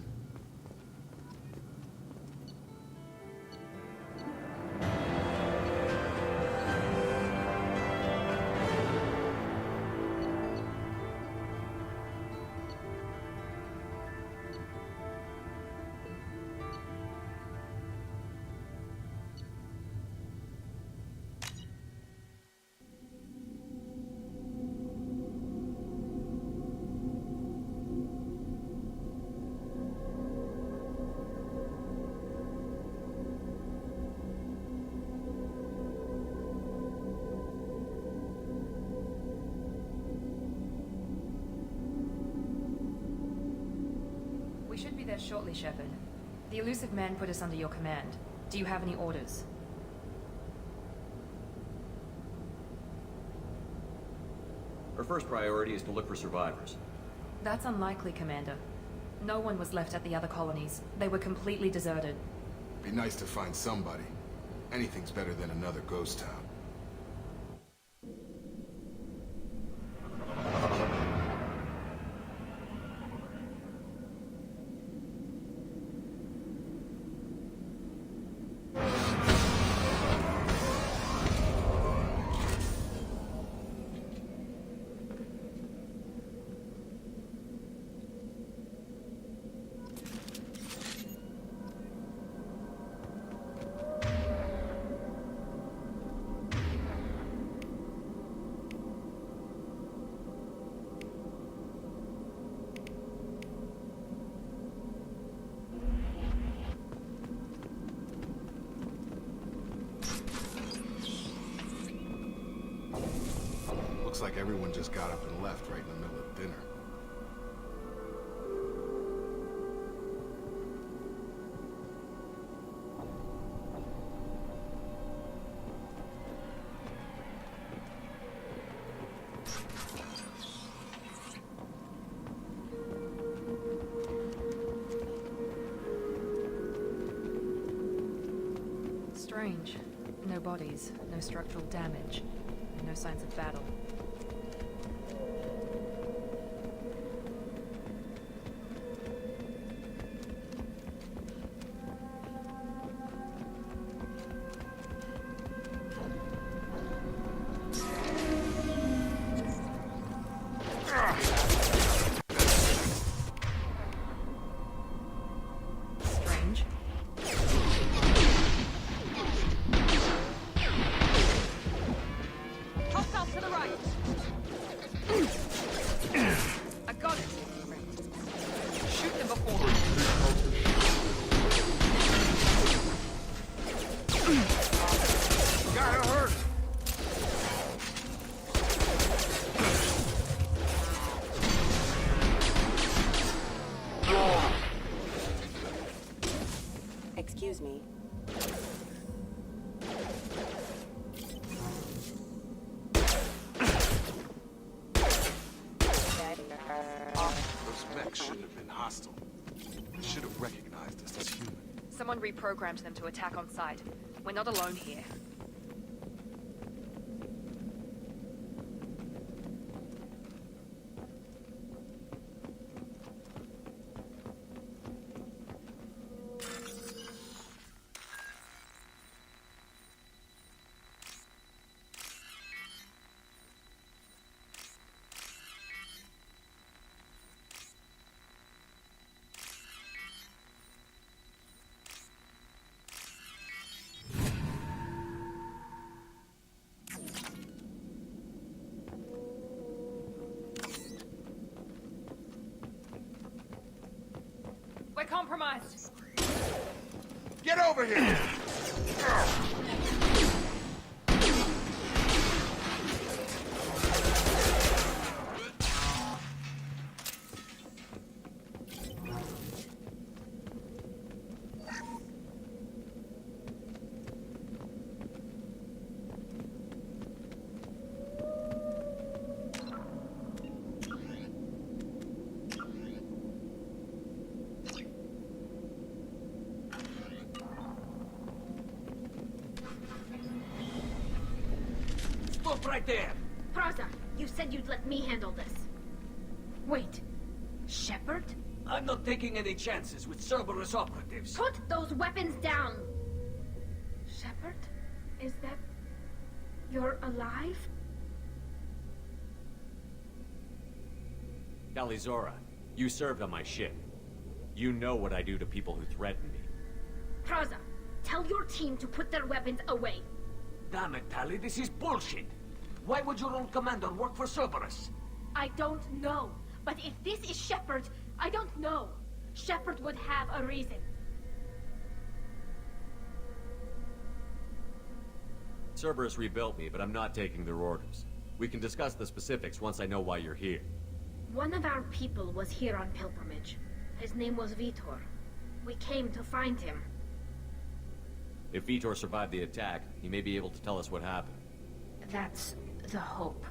We should be there shortly, Shepard. The elusive man put us under your command. Do you have any orders? Our first priority is to look for survivors. That's unlikely, Commander. No one was left at the other colonies. They were completely deserted. Be nice to find somebody. Anything's better than another ghost town. Looks like everyone just got up and left right in the middle of dinner. Strange. No bodies, no structural damage, and no signs of battle. Strange. Hostile to the right. I got it. Shoot them before. Gotta hurt! Excuse me. Those mechs shouldn't have been hostile. They should have recognized us as human. Someone reprogrammed them to attack on sight. We're not alone here. We're compromised. Get over here! Stop right there! Praza, you said you'd let me handle this. Wait. Shepard? I'm not taking any chances with Cerberus operatives. Put those weapons down! Shepard? Is that... You're alive? Calizora, you served on my ship. You know what I do to people who threaten me. Praza, tell your team to put their weapons away. Damn it, Tali, this is bullshit. Why would your own commander work for Cerberus? I don't know. But if this is Shepard, I don't know. Shepard would have a reason. Cerberus rebuilt me, but I'm not taking their orders. We can discuss the specifics once I know why you're here. One of our people was here on pilgrimage. His name was Vitor. We came to find him. If Vitor survived the attack, he may be able to tell us what happened. That's the hope.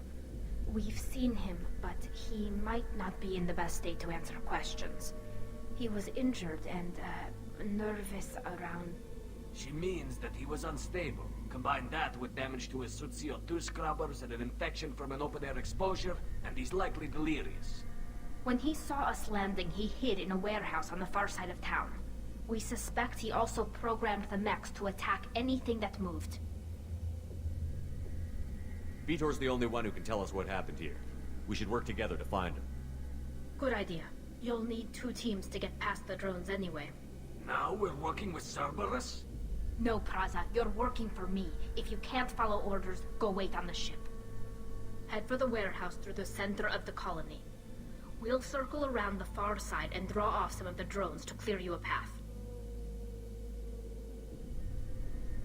We've seen him, but he might not be in the best state to answer questions. He was injured and, nervous around... She means that he was unstable. Combine that with damage to his suit CO2 scrubbers and an infection from an open-air exposure, and he's likely delirious. When he saw us landing, he hid in a warehouse on the far side of town. We suspect he also programmed the mechs to attack anything that moved. Vitor's the only one who can tell us what happened here. We should work together to find him. Good idea. You'll need 2 teams to get past the drones anyway. Now we're working with Cerberus? No, Praza, you're working for me. If you can't follow orders, go wait on the ship. Head for the warehouse through the center of the colony. We'll circle around the far side and draw off some of the drones to clear you a path.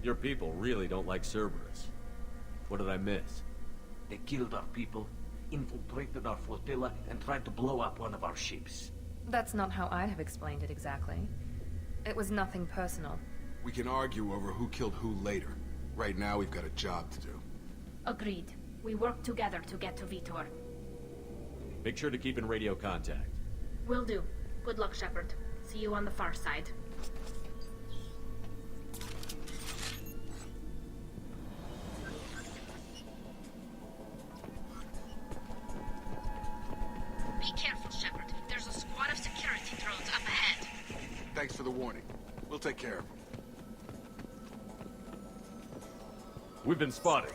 Your people really don't like Cerberus. What did I miss? They killed our people, infiltrated our flotilla, and tried to blow up one of our ships. That's not how I'd have explained it exactly. It was nothing personal. We can argue over who killed who later. Right now, we've got a job to do. Agreed. We work together to get to Vitor. Make sure to keep in radio contact. Will do. Good luck, Shepard. See you on the far side. Be careful, Shepard. There's a squad of security drones up ahead. Thanks for the warning. We'll take care of them. We've been spotted.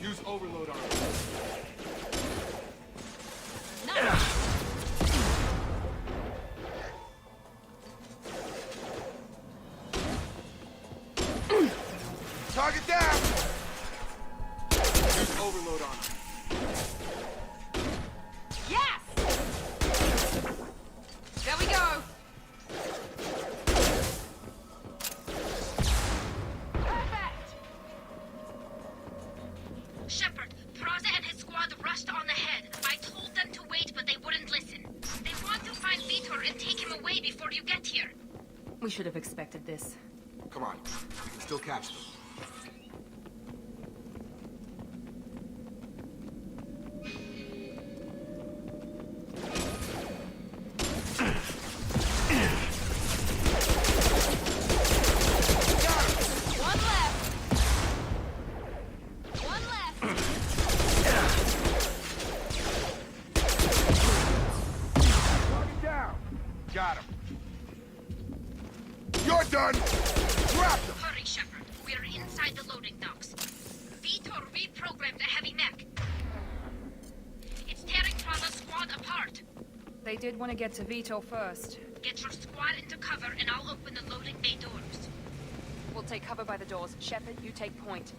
Use overload on it. Target down! Use overload on it. Yes! There we go! Shepard, Praza and his squad rushed on ahead. I told them to wait, but they wouldn't listen. They want to find Vitor and take him away before you get here. We should have expected this. Come on. We can still catch them. Got him. You're done! Drop them! Hurry, Shepard. We're inside the loading docks. Vitor reprogrammed the heavy mech. It's tearing Praza's squad apart. They did want to get to Vitor first. Get your squad into cover and I'll open the loading bay doors. We'll take cover by the doors. Shepard, you take point.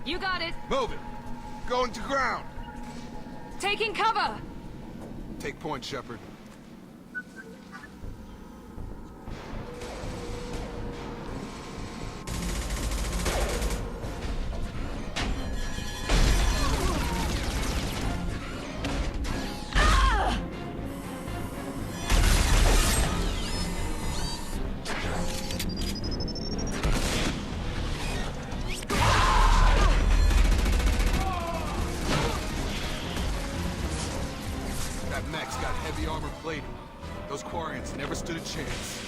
You got it. Move it. Going to ground. Taking cover. Take point, Shepard. That mech's got heavy armor plating. Those Quarians never stood a chance.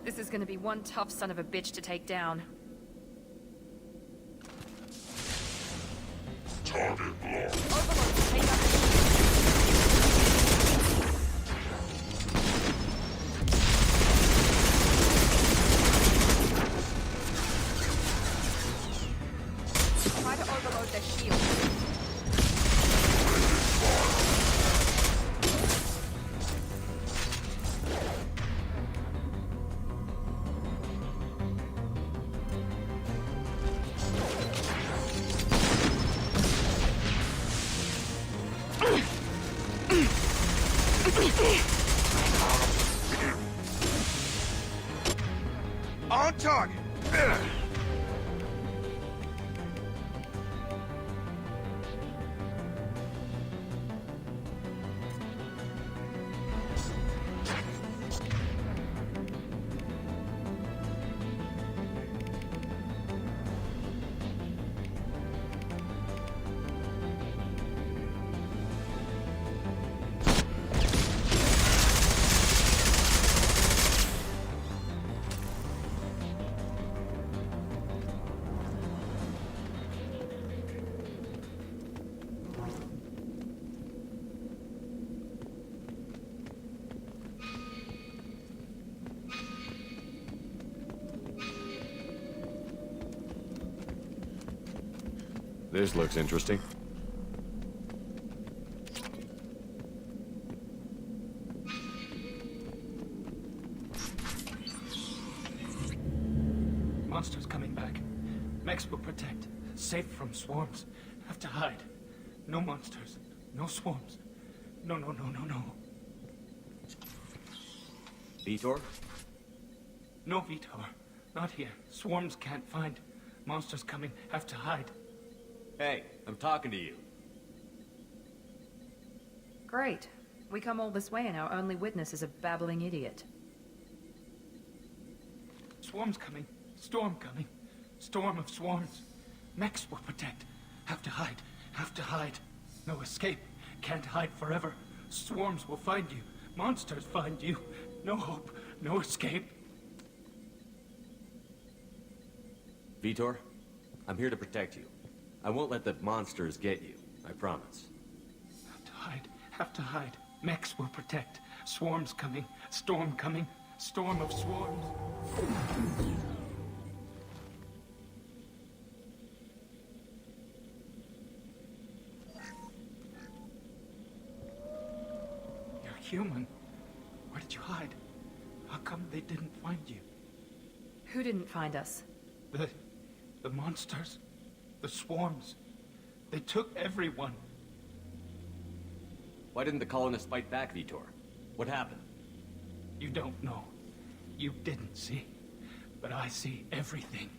This is gonna be one tough son of a bitch to take down. Target locked. Overlord, take out the Try to overload their shield. On target. This looks interesting. Monsters coming back. Mechs will protect. Safe from swarms. Have to hide. No monsters. No swarms. No. Vitor? No, Vitor. Not here. Swarms can't find. Monsters coming. Have to hide. Hey, I'm talking to you. Great. We come all this way and our only witness is a babbling idiot. Swarms coming. Storm coming. Storm of swarms. Mechs will protect. Have to hide. Have to hide. No escape. Can't hide forever. Swarms will find you. Monsters find you. No hope. No escape. Vitor, I'm here to protect you. I won't let the monsters get you. I promise. Have to hide. Have to hide. Mechs will protect. Swarms coming. Storm coming. Storm of swarms. You're human. Where did you hide? How come they didn't find you? Who didn't find us? The monsters. The swarms. They took everyone. Why didn't the colonists fight back, Vitor? What happened? You don't know. You didn't see. But I see everything.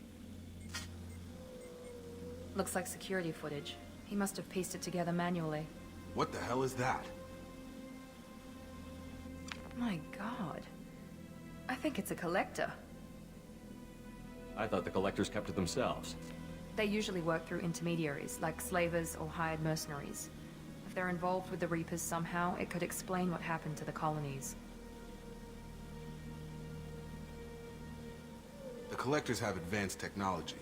Looks like security footage. He must have pieced it together manually. What the hell is that? My god. I think it's a collector. I thought the collectors kept to themselves. They usually work through intermediaries, like slavers or hired mercenaries. If they're involved with the Reapers somehow, it could explain what happened to the colonies. The collectors have advanced technology.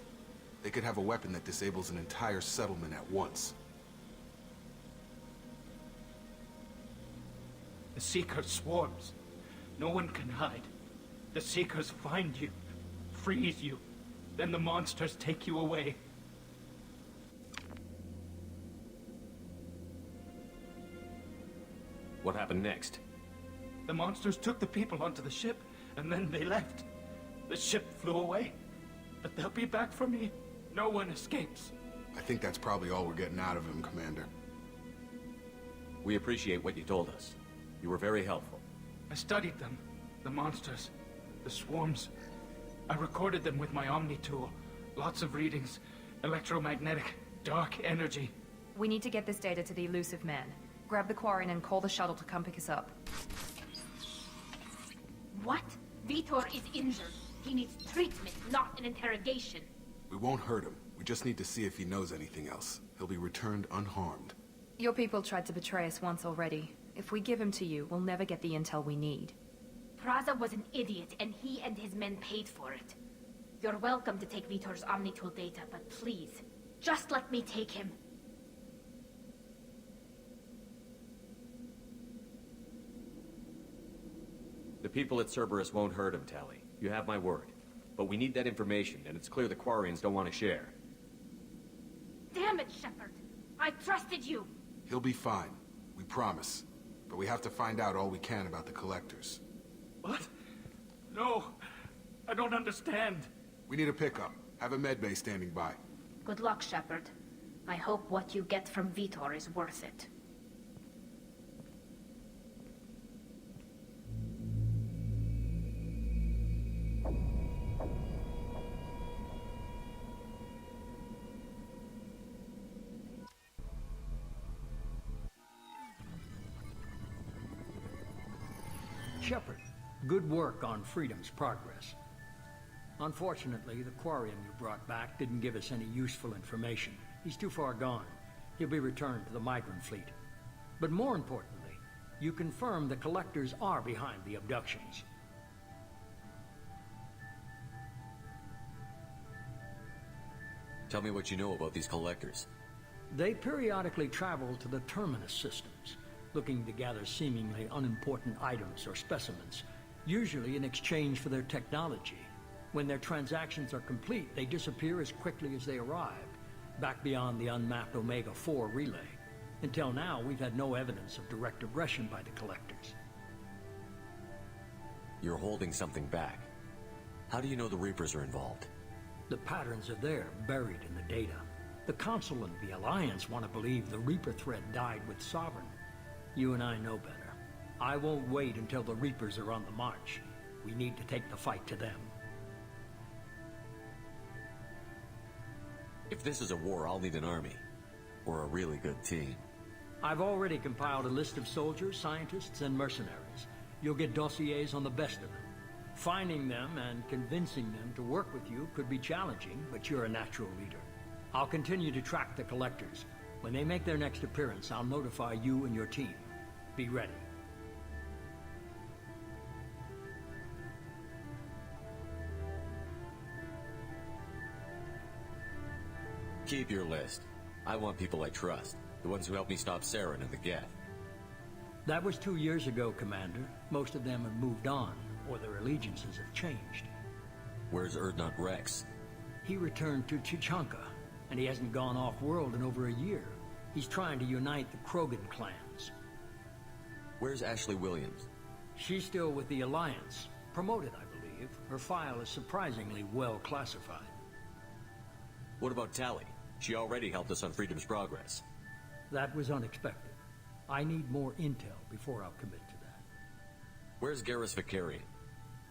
They could have a weapon that disables an entire settlement at once. The Seeker swarms. No one can hide. The Seekers find you, freeze you, then the monsters take you away. What happened next? The monsters took the people onto the ship, and then they left. The ship flew away. But they'll be back for me. No one escapes. I think that's probably all we're getting out of him, Commander. We appreciate what you told us. You were very helpful. I studied them. The monsters. The swarms. I recorded them with my Omni tool. Lots of readings. Electromagnetic. Dark energy. We need to get this data to the elusive man. Grab the Quarian and call the shuttle to come pick us up. What? Vitor is injured. He needs treatment, not an interrogation. We won't hurt him. We just need to see if he knows anything else. He'll be returned unharmed. Your people tried to betray us once already. If we give him to you, we'll never get the intel we need. Praza was an idiot, and he and his men paid for it. You're welcome to take Vitor's Omnitool data, but please, just let me take him. The people at Cerberus won't hurt him, Tali. You have my word. But we need that information, and it's clear the Quarians don't want to share. Damn it, Shepard! I trusted you! He'll be fine. We promise. But we have to find out all we can about the Collectors. What? No. I don't understand. We need a pickup. Have a medbay standing by. Good luck, Shepard. I hope what you get from Vitor is worth it. Shepard, good work on Freedom's progress. Unfortunately, the Quarian you brought back didn't give us any useful information. He's too far gone. He'll be returned to the migrant fleet. But more importantly, you confirmed the Collectors are behind the abductions. Tell me what you know about these Collectors. They periodically travel to the Terminus systems, looking to gather seemingly unimportant items or specimens, usually in exchange for their technology. When their transactions are complete, they disappear as quickly as they arrived, back beyond the unmapped Omega-4 relay. Until now, we've had no evidence of direct aggression by the Collectors. You're holding something back. How do you know the Reapers are involved? The patterns are there, buried in the data. The Council and the Alliance want to believe the Reaper threat died with Sovereign. You and I know better. I won't wait until the Reapers are on the march. We need to take the fight to them. If this is a war, I'll need an army. Or a really good team. I've already compiled a list of soldiers, scientists, and mercenaries. You'll get dossiers on the best of them. Finding them and convincing them to work with you could be challenging, but you're a natural leader. I'll continue to track the Collectors. When they make their next appearance, I'll notify you and your team. Be ready. Keep your list. I want people I trust. The ones who helped me stop Saren and the Geth. That was 2 years ago, Commander. Most of them have moved on, or their allegiances have changed. Where's Urdnot Rex? He returned to Chichanka, and he hasn't gone off-world in over a year. He's trying to unite the Krogan clans. Where's Ashley Williams? She's still with the Alliance. Promoted, I believe. Her file is surprisingly well classified. What about Tali? She already helped us on Freedom's progress. That was unexpected. I need more intel before I'll commit to that. Where's Garrus Vicarian?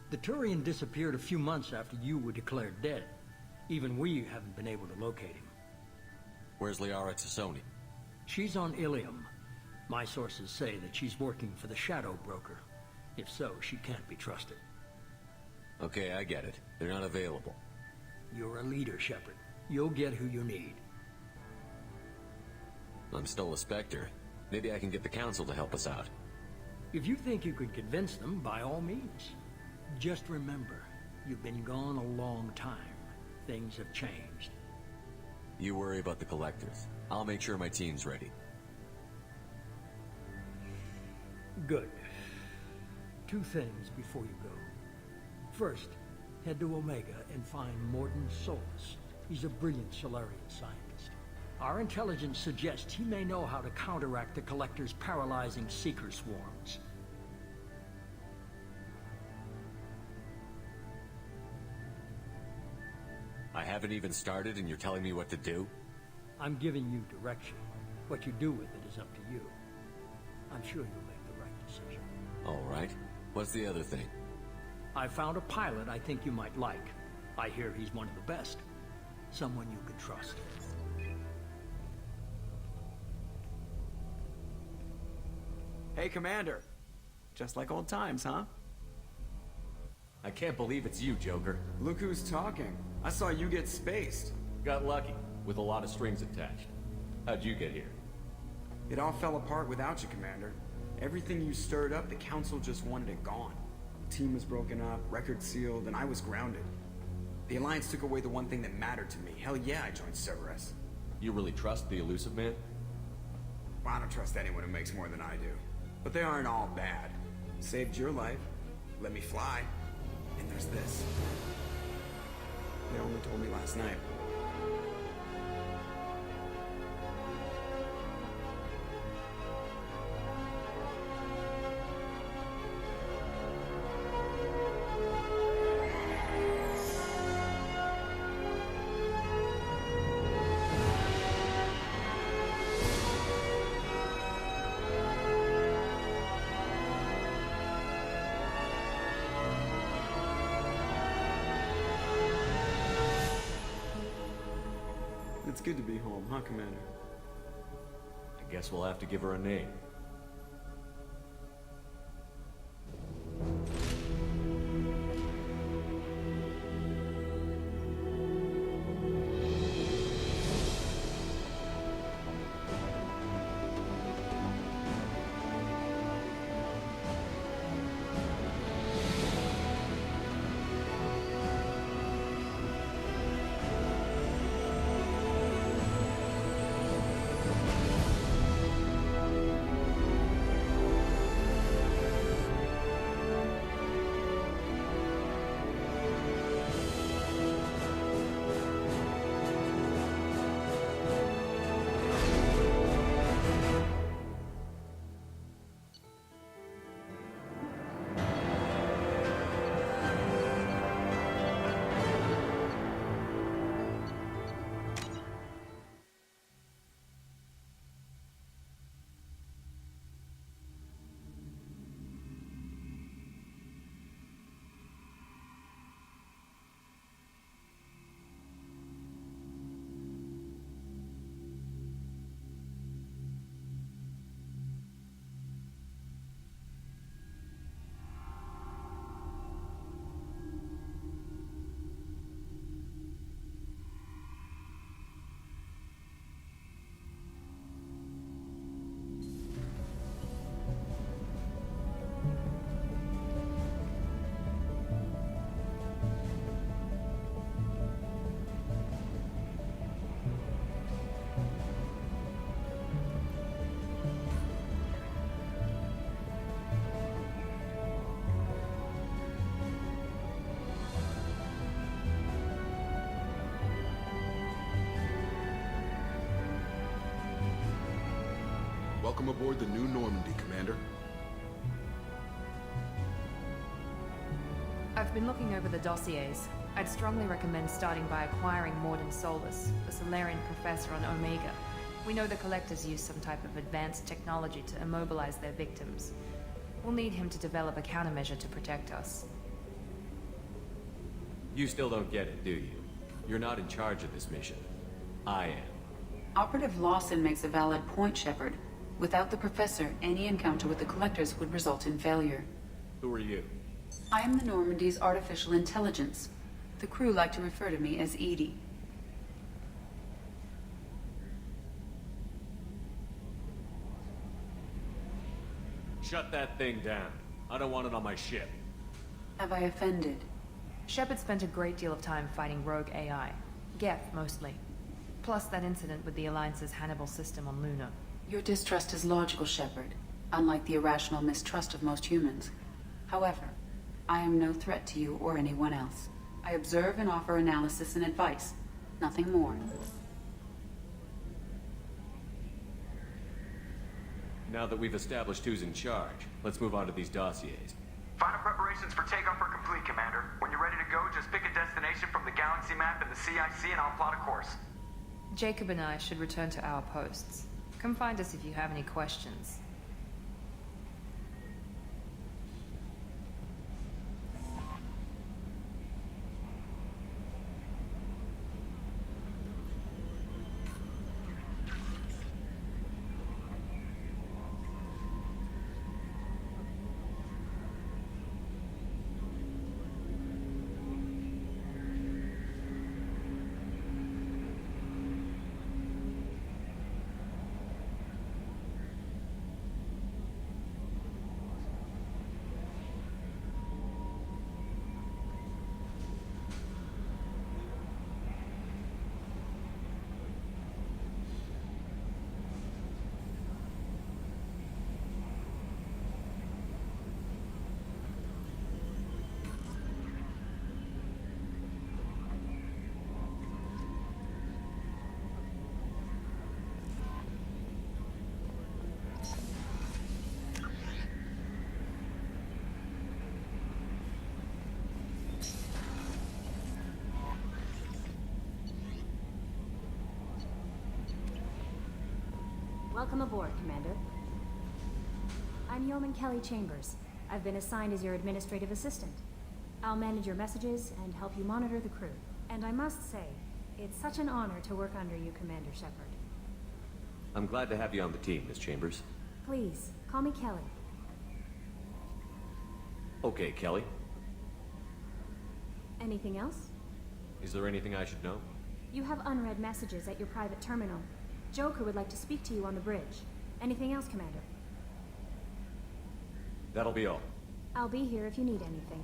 The Turian disappeared a few months after you were declared dead. Even we haven't been able to locate him. Where's Liara Tassoni? She's on Ilium. My sources say that she's working for the Shadow Broker. If so, she can't be trusted. Okay, I get it. They're not available. You're a leader, Shepard. You'll get who you need. I'm still a Spectre. Maybe I can get the Council to help us out. If you think you could convince them, by all means. Just remember, you've been gone a long time. Things have changed. You worry about the Collectors. I'll make sure my team's ready. Good. 2 things before you go. First, head to Omega and find Morton Solus. He's a brilliant Solarian scientist. Our intelligence suggests he may know how to counteract the Collector's paralyzing Seeker swarms. I have haven't even started and you're telling me what to do? I'm giving you direction. What you do with it is up to you. I'm sure you'll make the right decision. All right. What's the other thing? I found a pilot I think you might like. I hear he's one of the best. Someone you can trust. Hey, Commander. Just like old times, huh? I can't believe it's you, Joker. Look who's talking. I saw you get spaced. Got lucky, with a lot of strings attached. How'd you get here? It all fell apart without you, Commander. Everything you stirred up, the Council just wanted it gone. The team was broken up, record sealed, and I was grounded. The Alliance took away the one thing that mattered to me. Hell yeah, I joined Cerberus. You really trust the Elusive Man? Well, I don't trust anyone who makes more than I do. But they aren't all bad. Saved your life, let me fly, and there's this. They only told me last night. It's good to be home, huh, Commander? I guess we'll have to give her a name. Welcome aboard the New Normandy, Commander. I've been looking over the dossiers. I'd strongly recommend starting by acquiring Morden Solus, the Solarian professor on Omega. We know the Collectors use some type of advanced technology to immobilize their victims. We'll need him to develop a countermeasure to protect us. You still don't get it, do you? You're not in charge of this mission. I am. Operative Lawson makes a valid point, Shepard. Without the Professor, any encounter with the Collectors would result in failure. Who are you? I am the Normandy's artificial intelligence. The crew like to refer to me as Edie. Shut that thing down. I don't want it on my ship. Have I offended? Shepard spent a great deal of time fighting rogue AI. Geth, mostly. Plus that incident with the Alliance's Hannibal system on Luna. Your distrust is logical, Shepard, unlike the irrational mistrust of most humans. However, I am no threat to you or anyone else. I observe and offer analysis and advice, nothing more. Now that we've established who's in charge, let's move on to these dossiers. Final preparation. Preparations for takeoff are complete, Commander. When you're ready to go, just pick a destination from the galaxy map and the CIC and I'll plot a course. Jacob and I should return to our posts. Come find us if you have any questions. Welcome aboard, Commander. I'm Yeoman Kelly Chambers. I've been assigned as your administrative assistant. I'll manage your messages and help you monitor the crew. And I must say, it's such an honor to work under you, Commander Shepard. I'm glad to have you on the team, Miss Chambers. Please, call me Kelly. Okay, Kelly. Anything else? Is there anything I should know? You have unread messages at your private terminal. Joker would like to speak to you on the bridge. Anything else, Commander? That'll be all. I'll be here if you need anything.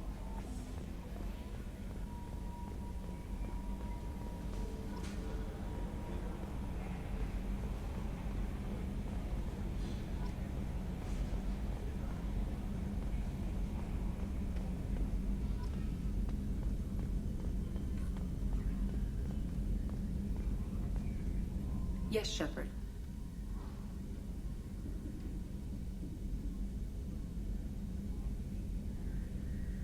Yes, Shepard.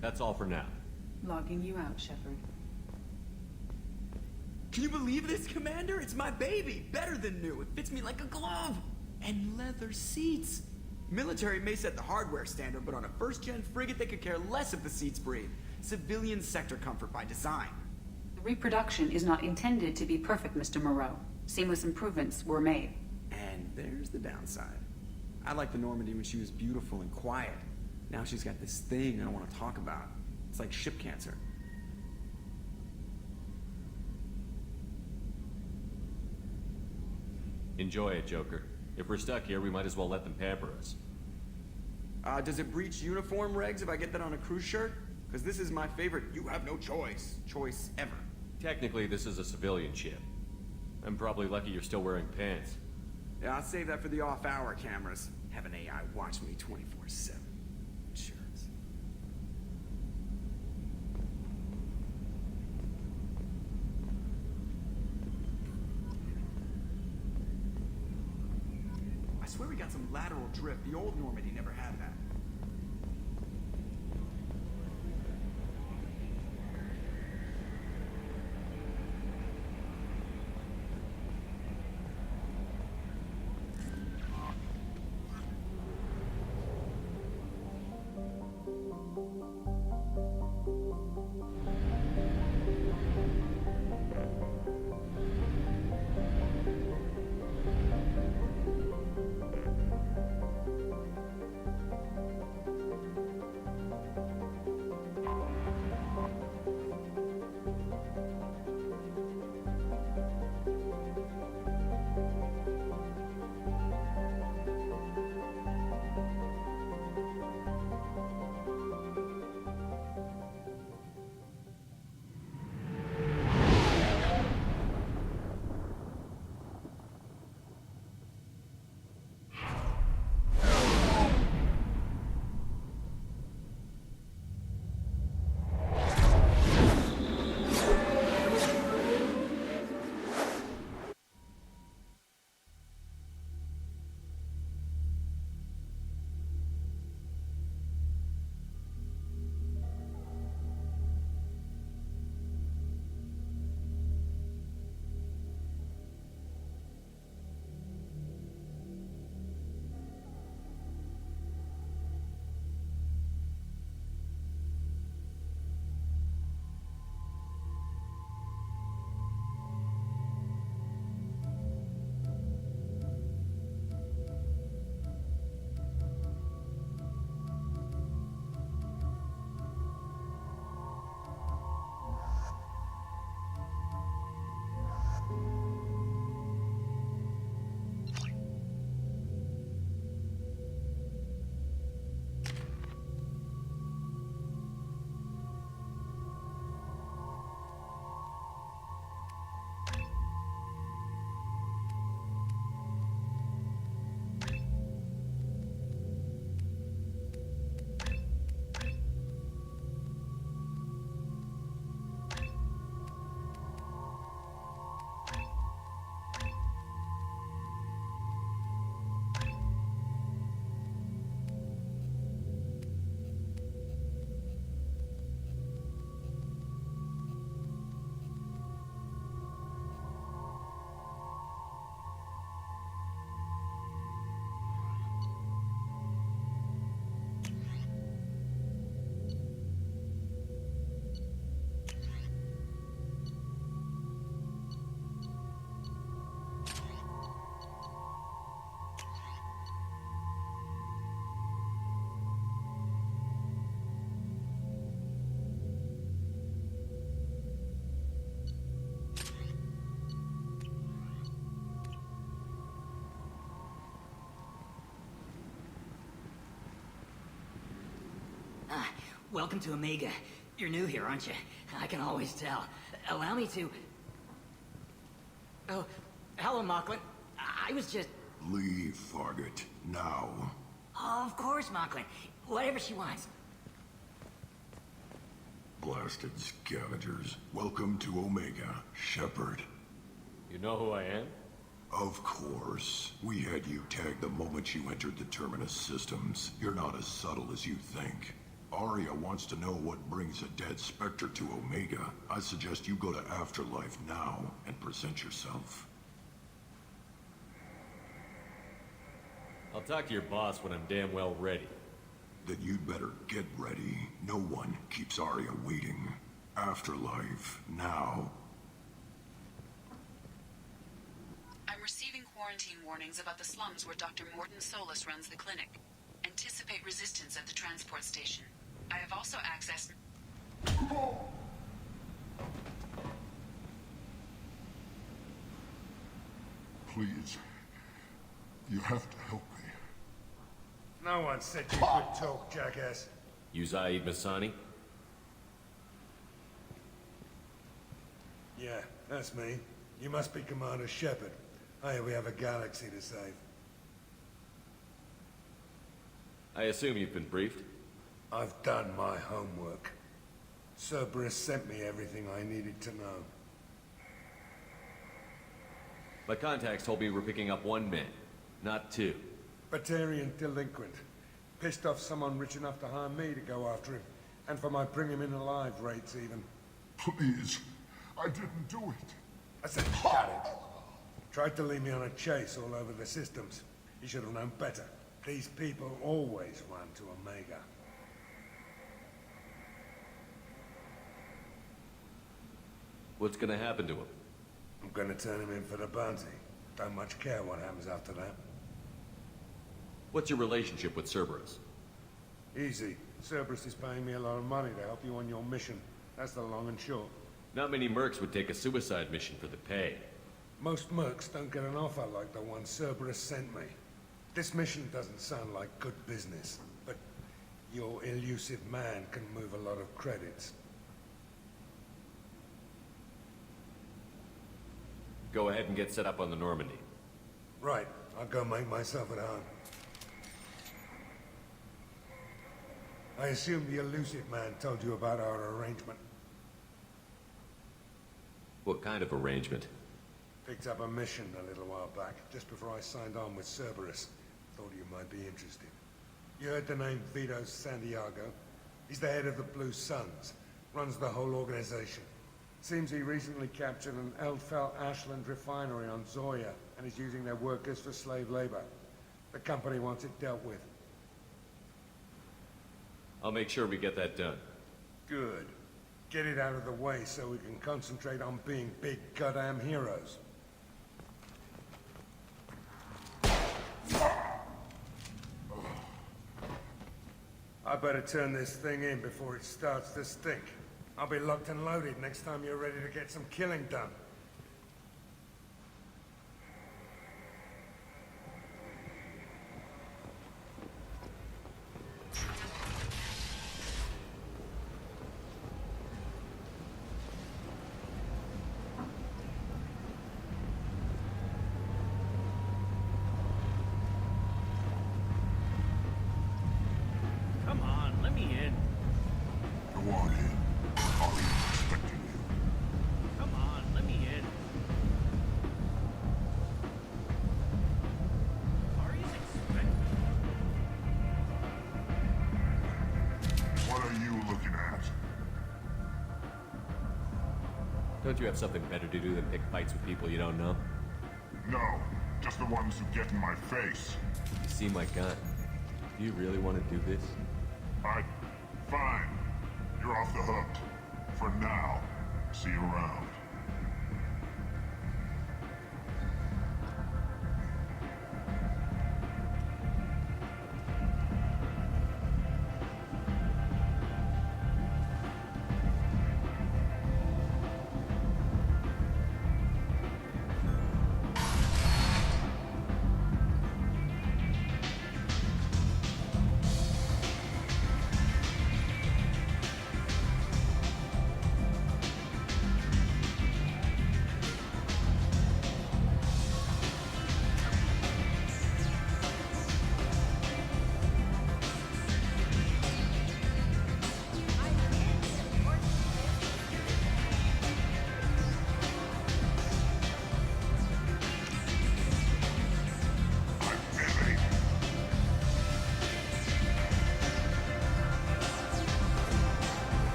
That's all for now. Logging you out, Shepard. Can you believe this, Commander? It's my baby! Better than new. It fits me like a glove! And leather seats! Military may set the hardware standard, but on a first-gen frigate they could care less if the seats breathe. Civilian sector comfort by design. The reproduction is not intended to be perfect, Mr. Moreau. Seamless improvements were made. And there's the downside. I liked the Normandy when she was beautiful and quiet. Now she's got this thing I don't want to talk about. It's like ship cancer. Enjoy it, Joker. If we're stuck here, we might as well let them pamper us. Does it breach uniform regs if I get that on a cruise shirt? Because this is my favorite you have no choice ever. Technically, this is a civilian ship. I'm probably lucky you're still wearing pants. Yeah, I'll save that for the off-hour cameras. Have an AI watch me 24/7. Insurance. I swear we got some lateral drift. The old Normandy never had that. Welcome to Omega. You're new here, aren't you? I can always tell. Allow me to... Oh, hello, Mocklin. I was just... Leave, Fargate. Now. Oh, of course, Mocklin. Whatever she wants. Blasted scavengers. Welcome to Omega, Shepard. You know who I am? Of course. We had you tagged the moment you entered the Terminus systems. You're not as subtle as you think. Arya wants to know what brings a dead Spectre to Omega. I suggest you go to Afterlife now and present yourself. I'll talk to your boss when I'm damn well ready. Then you'd better get ready. No one keeps Arya waiting. Afterlife now. I'm receiving quarantine warnings about the slums where Dr. Morton Solus runs the clinic. Anticipate resistance at the transport station. I have also accessed... Please. You have to help me. No one said you could talk, jackass. You Zaid Masani? Yeah, that's me. You must be Commander Shepard. Hey, we have a galaxy to save. I assume you've been briefed? I've done my homework. Cerberus sent me everything I needed to know. My contacts told me we're picking up 1 man, not 2. Batarian delinquent. Pissed off someone rich enough to hire me to go after him. And for my bring him in alive rates, even. Please. I didn't do it. I said, shut it. Tried to lead me on a chase all over the systems. He should have known better. These people always run to Omega. What's gonna happen to him? I'm gonna turn him in for the bounty. Don't much care what happens after that. What's your relationship with Cerberus? Easy. Cerberus is paying me a lot of money to help you on your mission. That's the long and short. Not many mercs would take a suicide mission for the pay. Most mercs don't get an offer like the one Cerberus sent me. This mission doesn't sound like good business, but your elusive man can move a lot of credits. Go ahead and get set up on the Normandy. Right. I'll go make myself at home. I assume the elusive man told you about our arrangement. What kind of arrangement? Picked up a mission a little while back, just before I signed on with Cerberus. Thought you might be interested. You heard the name Vito Santiago? He's the head of the Blue Suns. Runs the whole organization. Seems he recently captured an Eldfell Ashland refinery on Zoya and is using their workers for slave labor. The company wants it dealt with. I'll make sure we get that done. Good. Get it out of the way so we can concentrate on being big goddamn heroes. I better turn this thing in before it starts to stink. I'll be locked and loaded next time you're ready to get some killing done. Come on, let me in. Go on in. Arya's expecting you. Come on, let me in. Arya's expecting. What are you looking at? Don't you have something better to do than pick fights with people you don't know? No, just the ones who get in my face. You see my gun. Do you really want to do this? Fine. You're off the hook. For now. See you around.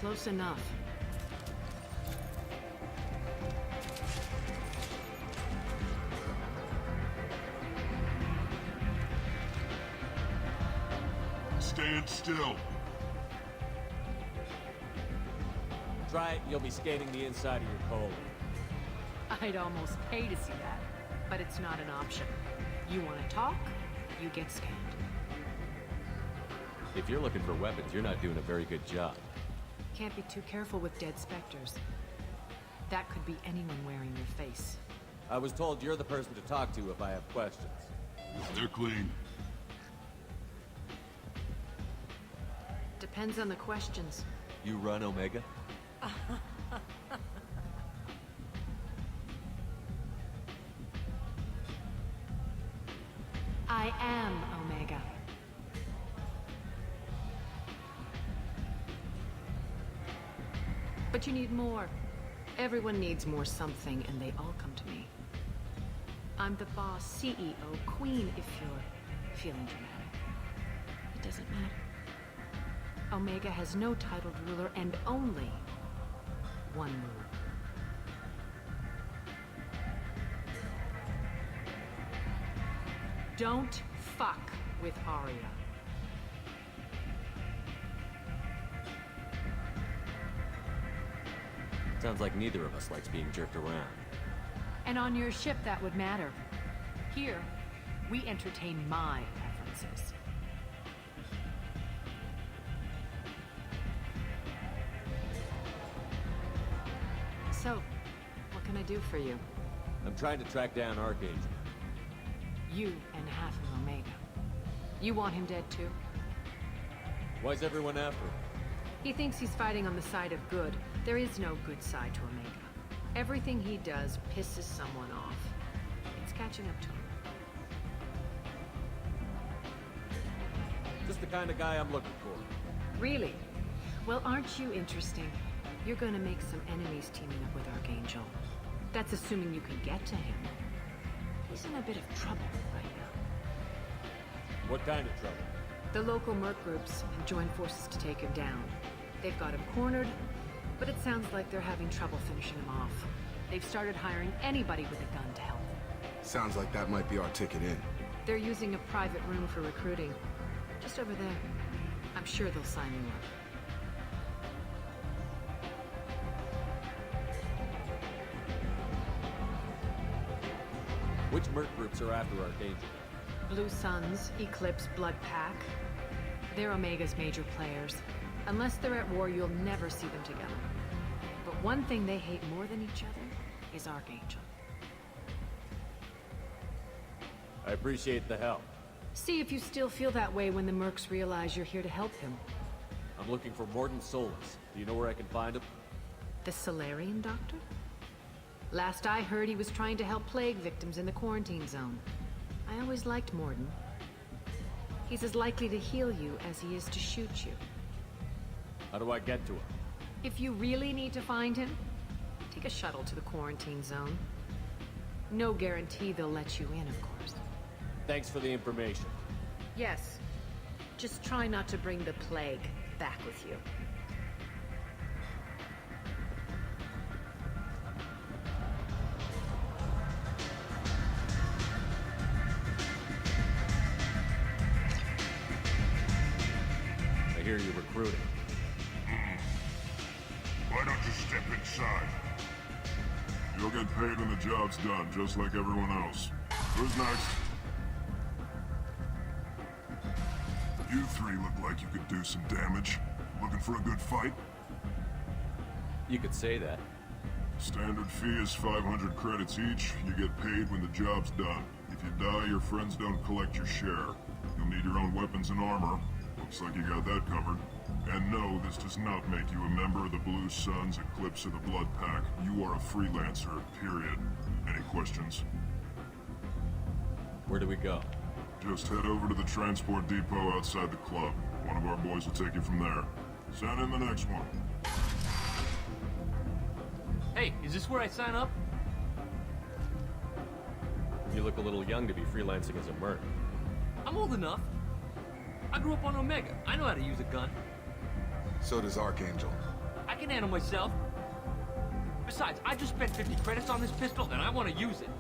Close enough. Stand still. Try it, you'll be scanning the inside of your colon. I'd almost pay to see that, but it's not an option. You want to talk, you get scanned. If you're looking for weapons, you're not doing a very good job. Can't be too careful with dead specters. That could be anyone wearing your face. I was told you're the person to talk to if I have questions. They're clean. Depends on the questions. You run Omega? I am Omega. But you need more. Everyone needs more something, and they all come to me. I'm the boss, CEO, queen, if you're feeling dramatic. It doesn't matter. Omega has no titled ruler and only one move. Don't fuck with Arya. Sounds like neither of us likes being jerked around. And on your ship, that would matter. Here, we entertain my preferences. So, what can I do for you? I'm trying to track down Archangel. You and half of Omega. You want him dead too? Why's everyone after him? He thinks he's fighting on the side of good. There is no good side to Omega. Everything he does pisses someone off. It's catching up to him. Just the kind of guy I'm looking for. Really? Well, aren't you interesting? You're gonna make some enemies teaming up with Archangel. That's assuming you can get to him. He's in a bit of trouble right now. What kind of trouble? The local merc groups have joined forces to take him down. They've got him cornered, but it sounds like they're having trouble finishing him off. They've started hiring anybody with a gun to help them. Sounds like that might be our ticket in. They're using a private room for recruiting. Just over there. I'm sure they'll sign you up. Which merc groups are after Archangel? Blue Suns, Eclipse, Blood Pack. They're Omega's major players. Unless they're at war, you'll never see them together. But one thing they hate more than each other is Archangel. I appreciate the help. See if you still feel that way when the mercs realize you're here to help him. I'm looking for Morden Solus. Do you know where I can find him? The Solarian Doctor? Last I heard, he was trying to help plague victims in the quarantine zone. I always liked Morden. He's as likely to heal you as he is to shoot you. How do I get to him? If you really need to find him, take a shuttle to the quarantine zone. No guarantee they'll let you in, of course. Thanks for the information. Yes. Just try not to bring the plague back with you. I hear you're recruiting. Why don't you step inside? You'll get paid when the job's done, just like everyone else. Who's next? You three look like you could do some damage. Looking for a good fight? You could say that. Standard fee is 500 credits each. You get paid when the job's done. If you die, your friends don't collect your share. You'll need your own weapons and armor. Looks like you got that covered. And no, this does not make you a member of the Blue Suns, Eclipse, or the Blood Pack. You are a freelancer, period. Any questions? Where do we go? Just head over to the transport depot outside the club. One of our boys will take you from there. Send in the next one. Hey, is this where I sign up? You look a little young to be freelancing as a merc. I'm old enough. I grew up on Omega. I know how to use a gun. So does Archangel. can handle myself. Besides, I just spent 50 credits on this pistol, and I want to use it.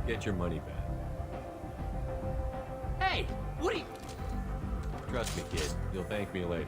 Get your money back. Hey, what are you... Trust me, kid. You'll thank me later.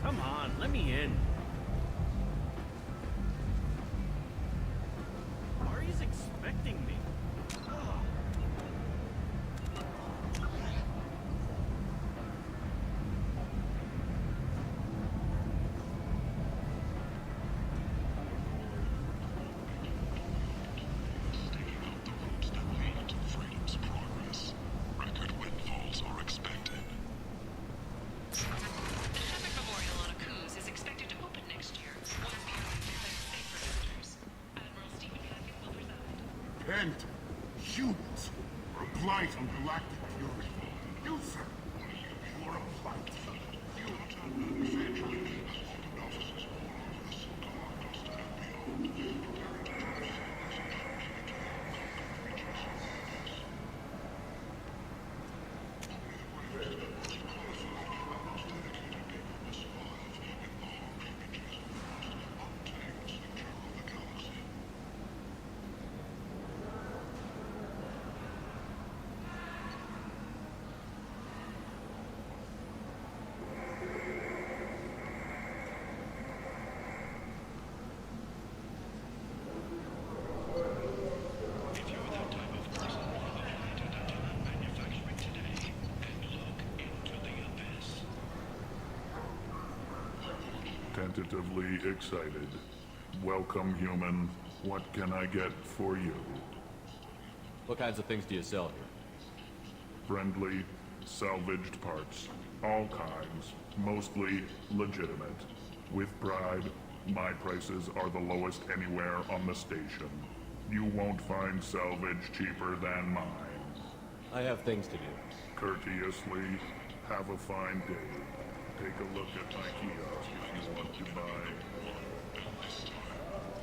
Come on, let me in. Ari's expecting me. And humans are a blight on galactic purity. You, sir, you are a blight. Tentatively excited. Welcome, human. What can I get for you? What kinds of things do you sell here? Friendly, salvaged parts. All kinds. Mostly legitimate. With pride, my prices are the lowest anywhere on the station. You won't find salvage cheaper than mine. I have things to do. Courteously, have a fine day. Take a look at my kiosk if you want to buy. This time,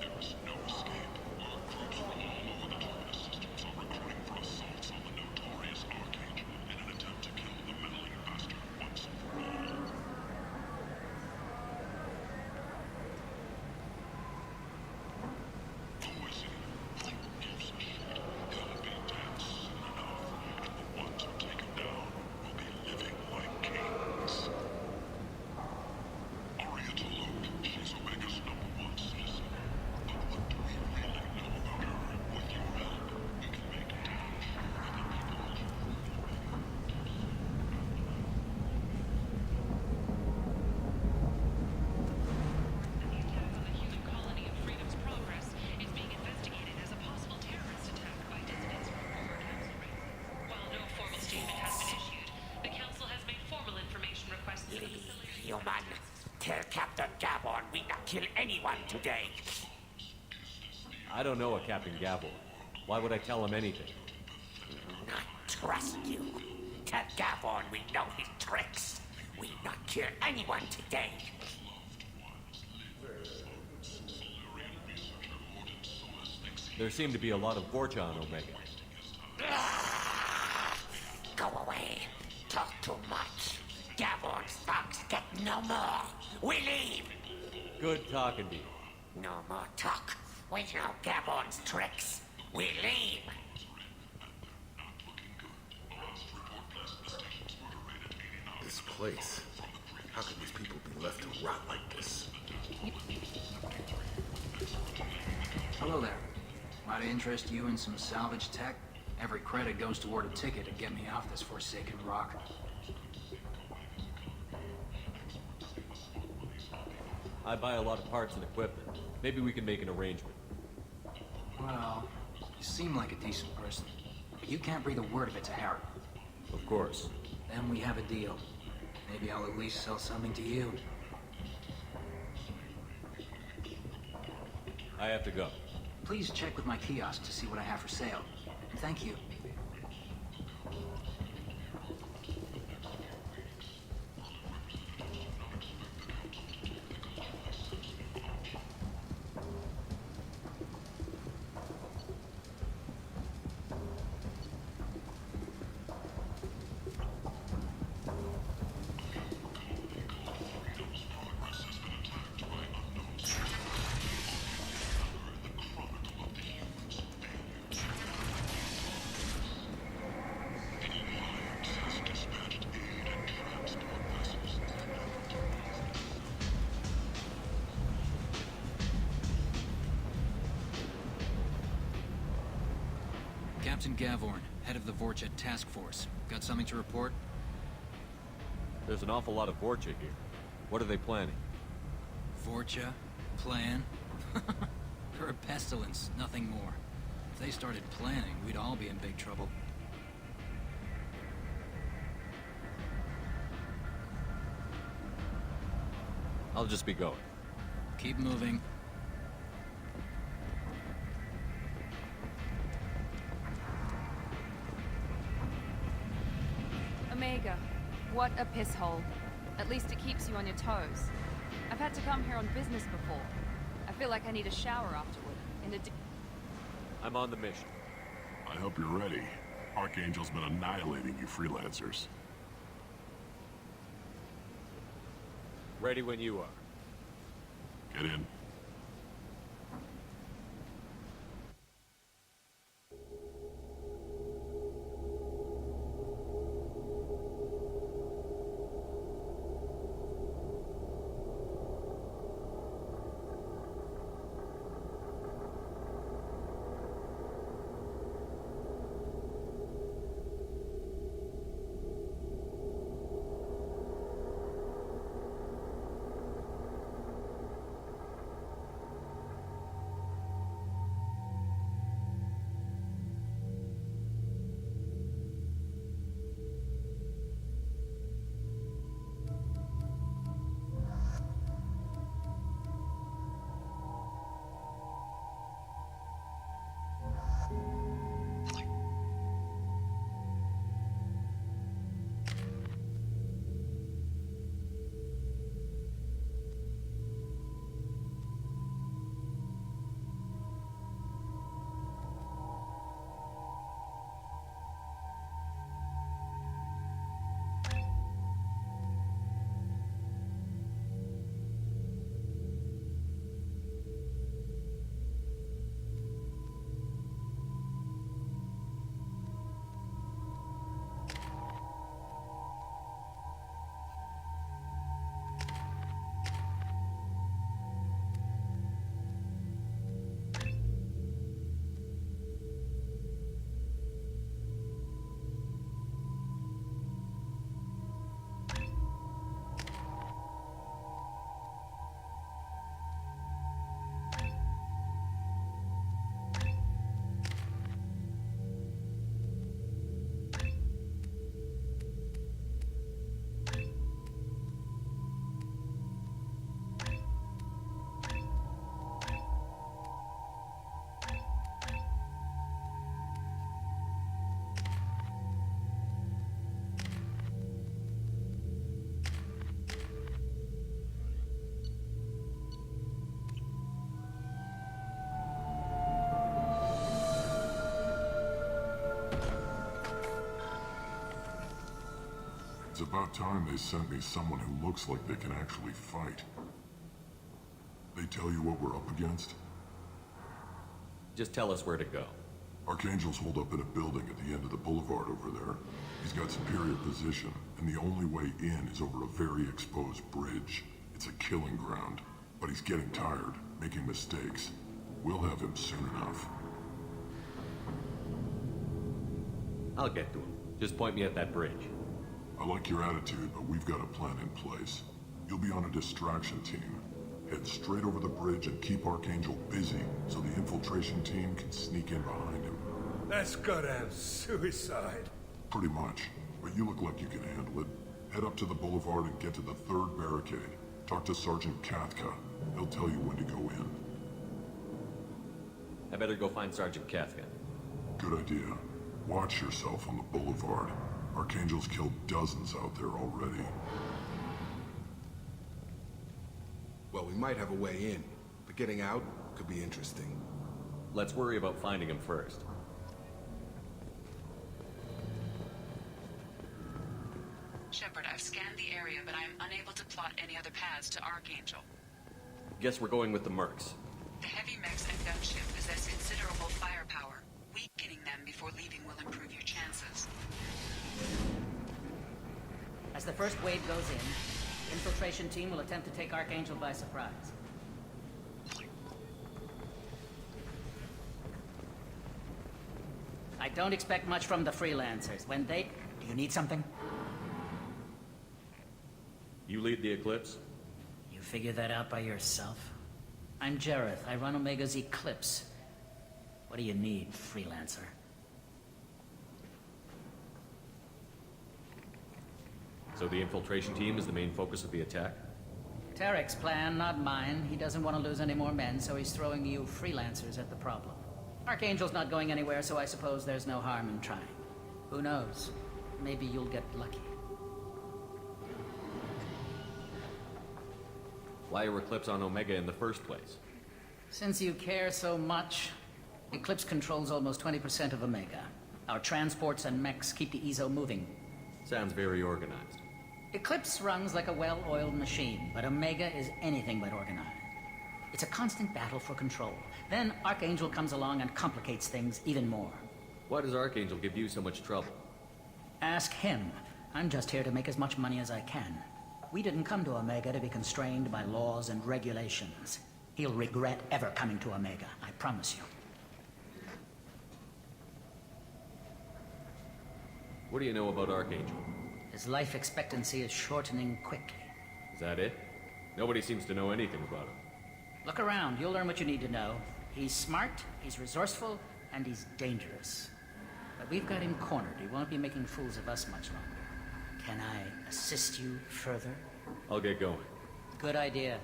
there is no escape. Our groups from all over the terminus systems are recruiting for assaults on the notorious Archangel in an attempt to kill the meddling bastard once and for all. Who is he? Who gives a shit? He'll be dead soon enough, and the ones who take him down will be living like kings. She's Omega. kill anyone today. I don't know a Captain Gavor. Why would I tell him anything? Not trust you. Tell Gavon we know his tricks. We not kill anyone today. There seem to be a lot of Vorcha on Omega. Go away. Talk too much. Gavon's thugs get no more. We leave. Good talking to you. No more talk. We know Gavon's tricks. We leave. This place. How could these people be left to rot like this? Hello there. Might I interest you in some salvage tech? Every credit goes toward a ticket to get me off this forsaken rock. I buy a lot of parts and equipment. Maybe we can make an arrangement. Well, you seem like a decent person. But you can't breathe a word of it to Harry. Of course. Then we have a deal. Maybe I'll at least sell something to you. I have to go. Please check with my kiosk to see what I have for sale. Thank you. Captain Gavorn, head of the Vorcha task force. Got something to report? There's an awful lot of Vorcha here. What are they planning? Vorcha? Plan? They're a pestilence, nothing more. If they started planning, we'd all be in big trouble. I'll just be going. Keep moving. Omega, what a piss hole. At least it keeps you on your toes. I've had to come here on business before. I feel like I need a shower afterward. I'm on the mission. I hope you're ready. Archangel's been annihilating you freelancers. Ready when you are. Get in. It's about time they sent me someone who looks like they can actually fight. They tell you what we're up against? Just tell us where to go. Archangel's holed up in a building at the end of the boulevard over there. He's got superior position, and the only way in is over a very exposed bridge. It's a killing ground, but he's getting tired, making mistakes. We'll have him soon enough. I'll get to him. Just point me at that bridge. I like your attitude, but we've got a plan in place. You'll be on a distraction team. Head straight over the bridge and keep Archangel busy so the infiltration team can sneak in behind him. That's goddamn suicide. Pretty much, but you look like you can handle it. Head up to the boulevard and get to the third barricade. Talk to Sergeant Kathka. He'll tell you when to go in. I better go find Sergeant Kathka. Good idea. Watch yourself on the boulevard. Archangel's killed dozens out there already. Well, we might have a way in, but getting out could be interesting. Let's worry about finding him first. Shepard, I've scanned the area, but I am unable to plot any other paths to Archangel. Guess we're going with the Mercs. The heavy mechs and gunship possess considerable firepower. Weakening them before leaving will improve your chances. As the first wave goes in, the infiltration team will attempt to take Archangel by surprise. I don't expect much from the freelancers. When they... Do you need something? You lead the Eclipse? You figure that out by yourself? I'm Jareth. I run Omega's Eclipse. What do you need, freelancer? So the infiltration team is the main focus of the attack? Tarek's plan, not mine. He doesn't want to lose any more men, so he's throwing you freelancers at the problem. Archangel's not going anywhere, so I suppose there's no harm in trying. Who knows? Maybe you'll get lucky. Why are Eclipse on Omega in the first place? Since you care so much, Eclipse controls almost 20% of Omega. Our transports and mechs keep the EZO moving. Sounds very organized. Eclipse runs like a well-oiled machine, but Omega is anything but organized. It's a constant battle for control. Then Archangel comes along and complicates things even more. Why does Archangel give you so much trouble? Ask him. I'm just here to make as much money as I can. We didn't come to Omega to be constrained by laws and regulations. He'll regret ever coming to Omega, I promise you. What do you know about Archangel? His life expectancy is shortening quickly. Is that it? Nobody seems to know anything about him. Look around, you'll learn what you need to know. He's smart, he's resourceful, and he's dangerous. But we've got him cornered. He won't be making fools of us much longer. Can I assist you further? I'll get going. Good idea.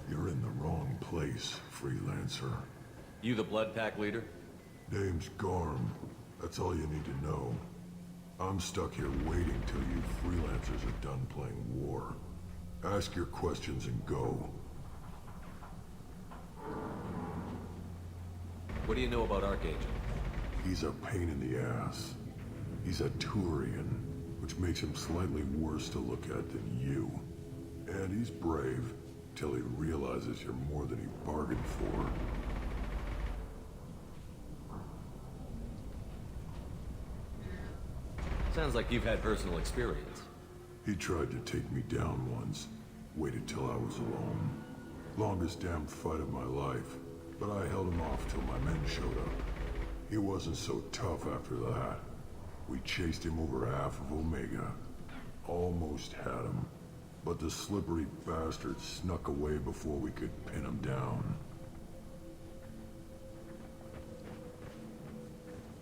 You're in the wrong place, freelancer. You the Blood Pack leader? Name's Garm. That's all you need to know. I'm stuck here waiting till you freelancers are done playing war. Ask your questions and go. What do you know about Archangel? He's a pain in the ass. He's a Turian, which makes him slightly worse to look at than you. And he's brave, till he realizes you're more than he bargained for. Sounds like you've had personal experience. He tried to take me down once. Waited till I was alone. Longest damn fight of my life. But I held him off till my men showed up. He wasn't so tough after that. We chased him over half of Omega. Almost had him. But the slippery bastard snuck away before we could pin him down.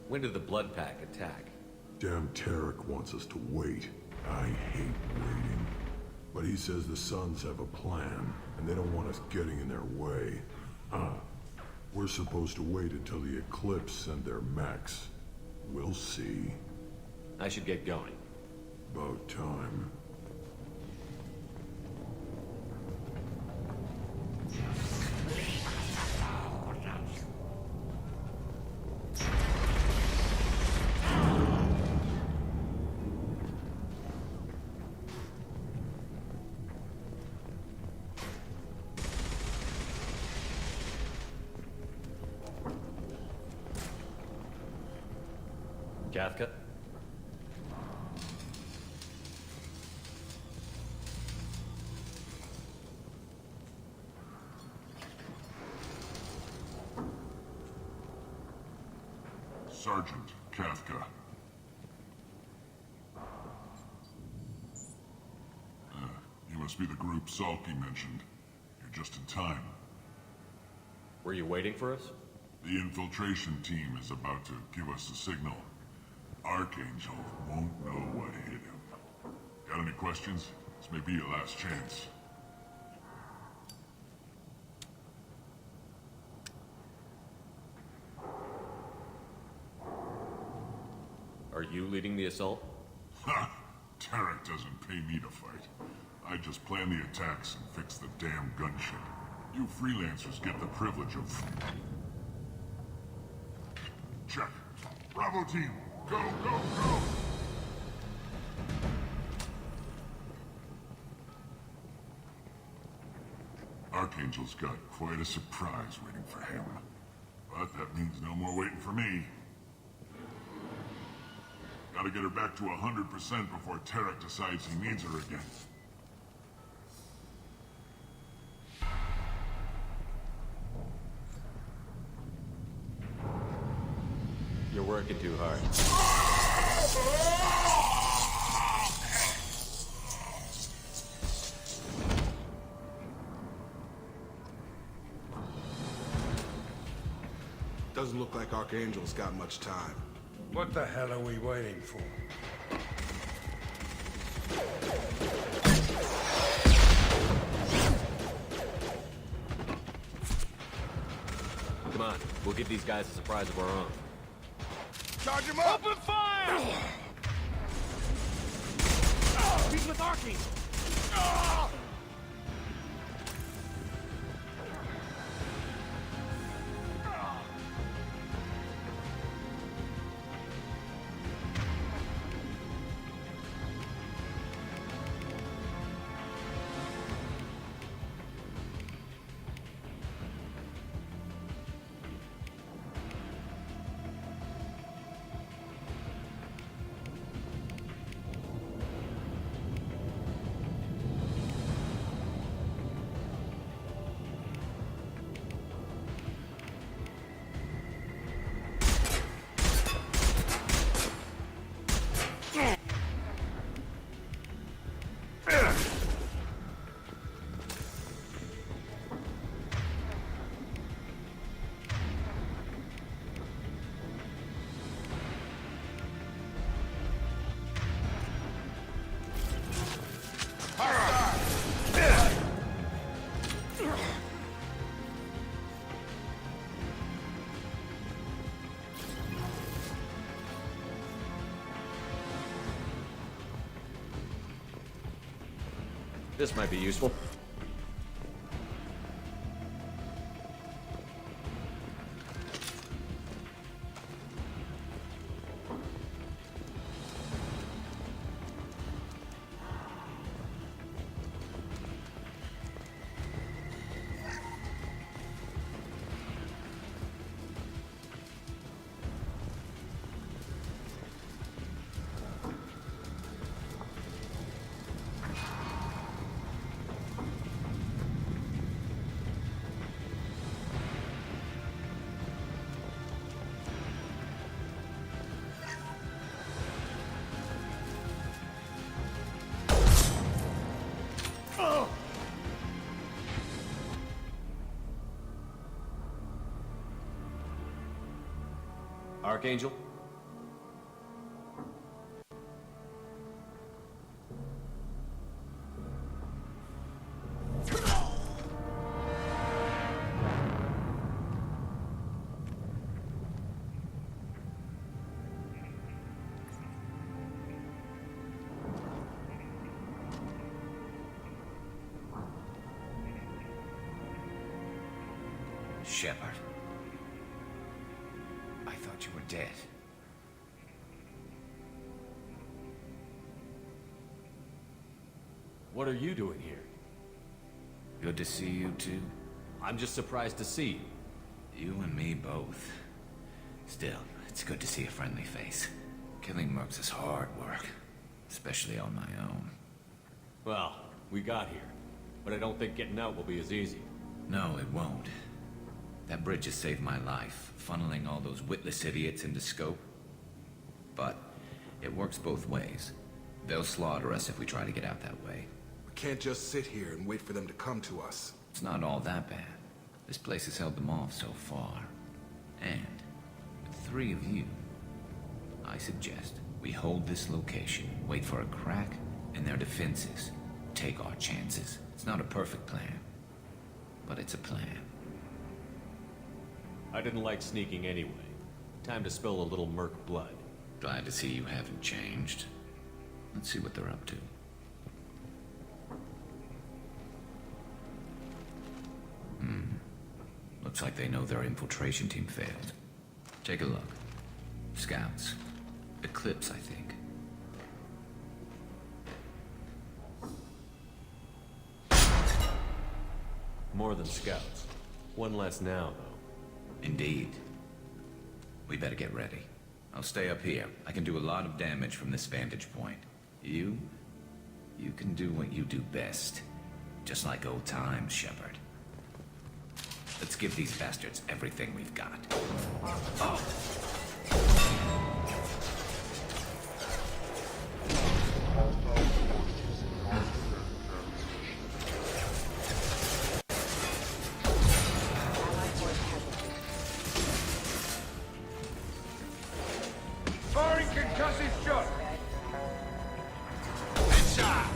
When did the Blood Pack attack? Damn Tarek wants us to wait. I hate waiting. But he says the Sons have a plan, and they don't want us getting in their way. We're supposed to wait until the Eclipse send their mechs. We'll see. I should get going. About time. Kafka? Sergeant Kafka. You must be the group Salky mentioned. You're just in time. Were you waiting for us? The infiltration team is about to give us a signal. Archangel won't know what hit him. Got any questions? This may be your last chance. Are you leading the assault? Ha! Tarek doesn't pay me to fight. I just plan the attacks and fix the damn gunship. You freelancers get the privilege of... Check. Bravo team, go, go, go! Archangel's got quite a surprise waiting for him. But that means no more waiting for me. Gotta get her back to 100% before Tarek decides he needs her again. You're working too hard. Doesn't look like Archangel's got much time. What the hell are we waiting for? Come on, we'll give these guys a surprise of our own. Charge him up! Open fire! He's with Archangel! This might be useful. Archangel? Shepard. I thought you were dead. What are you doing here? Good to see you too. I'm just surprised to see you. You and me both. Still, it's good to see a friendly face. Killing mercs is hard work, especially on my own. Well, we got here. But I don't think getting out will be as easy. No, it won't. That bridge has saved my life, funneling all those witless idiots into scope. But it works both ways. They'll slaughter us if we try to get out that way. We can't just sit here and wait for them to come to us. It's not all that bad. This place has held them off so far. And with 3 of you, I suggest we hold this location, wait for a crack in their defenses, take our chances. It's not a perfect plan, but it's a plan. I didn't like sneaking anyway. Time to spill a little merc blood. Glad to see you haven't changed. Let's see what they're up to. Looks like they know their infiltration team failed. Take a look. Scouts. Eclipse, I think. More than scouts. One less now, though. Indeed. We better get ready. I'll stay up here. I can do a lot of damage from this vantage point. You can do what you do best. Just like old times, Shepard. Let's give these bastards everything we've got. Oh! Firing concussive shot! Headshot!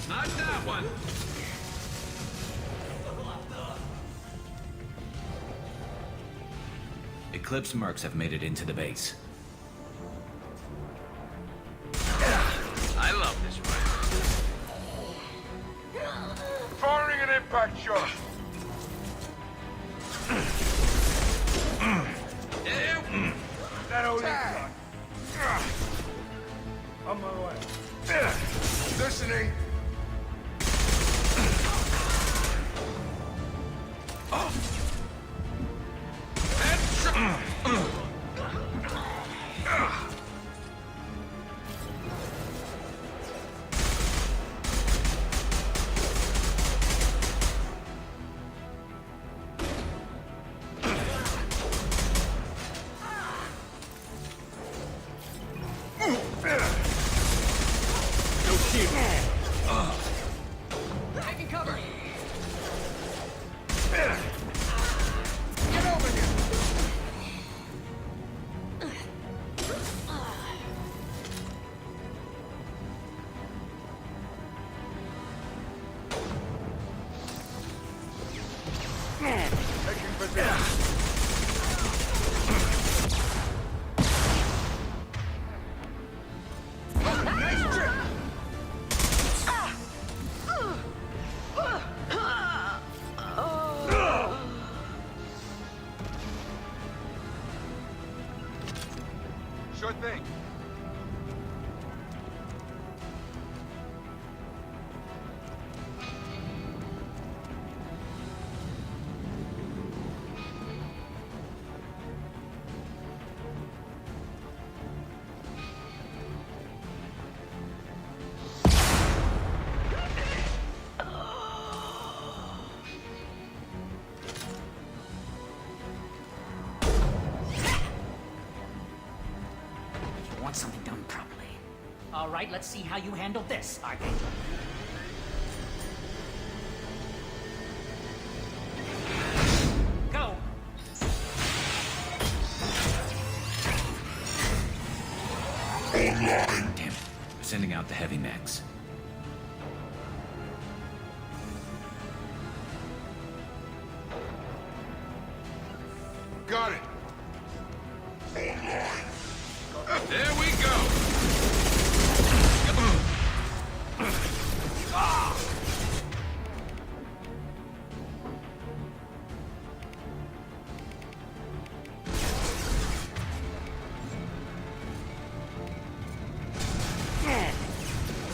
Not that one! Eclipse mercs have made it into the base. I love this round. Firing an impact shot! That only shot. On my way. Listening. Taking cover! Get over here! Taking position. Nice trip! Sure thing. You want something done properly. All right, let's see how you handle this, Archangel. Go! Online. Damn it. We're sending out the heavy mechs. got it. There we go!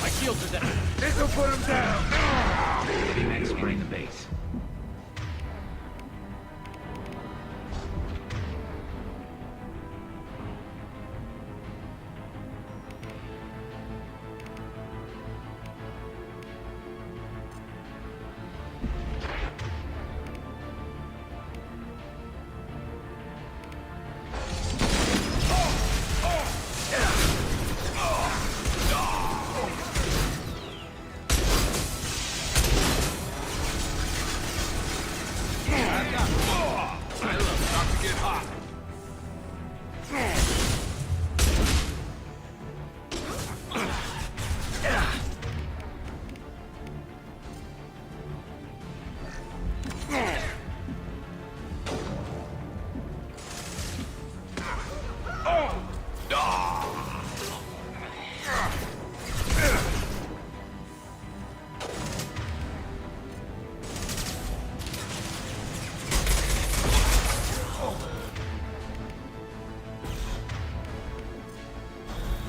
My shields are down. This'll put him down. Heavy mechs spraying the base.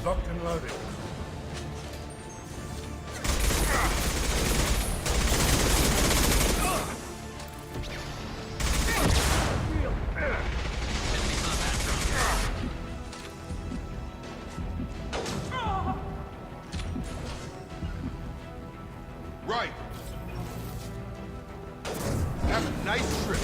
Locked and loaded. Right. Have a nice trip.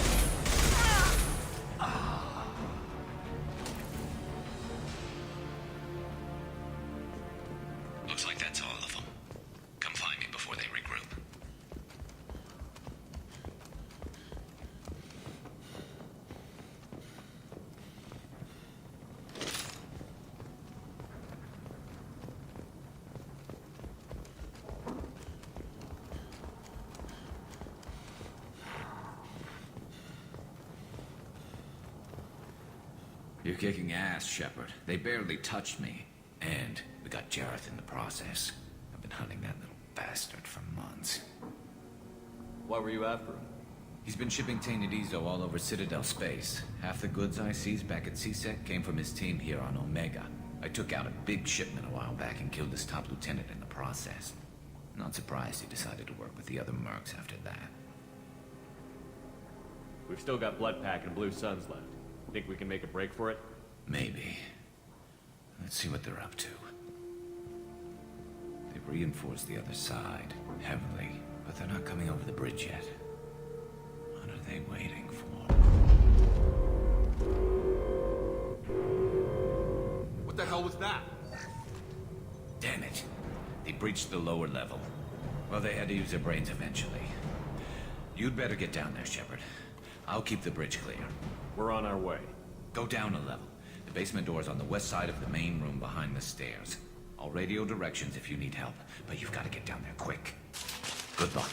Looks like that's all of them. Come find me before they regroup. You're kicking ass, Shepard. They barely touched me. And we got Jareth in the process. I've been hunting that little bastard for months. Why were you after him? He's been shipping tainted Ezo all over Citadel space. Half the goods I seized back at CSEC came from his team here on Omega. I took out a big shipment a while back and killed his top lieutenant in the process. Not surprised he decided to work with the other mercs after that. We've still got Blood Pack and Blue Suns left. Think we can make a break for it? Maybe. Let's see what they're up to. They've reinforced the other side, heavily, but they're not coming over the bridge yet. What are they waiting for? What the hell was that? Damn it. They breached the lower level. Well, they had to use their brains eventually. You'd better get down there, Shepard. I'll keep the bridge clear. We're on our way. Go down a level. The basement door's on the west side of the main room behind the stairs. I'll radio directions if you need help, but you've got to get down there quick. Good luck.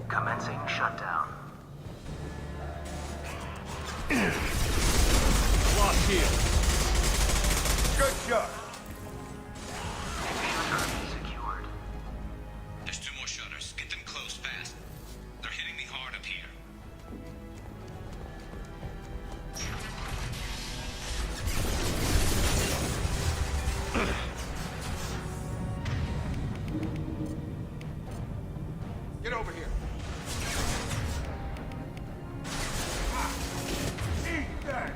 Commencing shutdown. Lock here. Good shot. Secured. There's 2 more shutters. Get them closed fast. They're hitting me hard up here. Get over here. Eat that.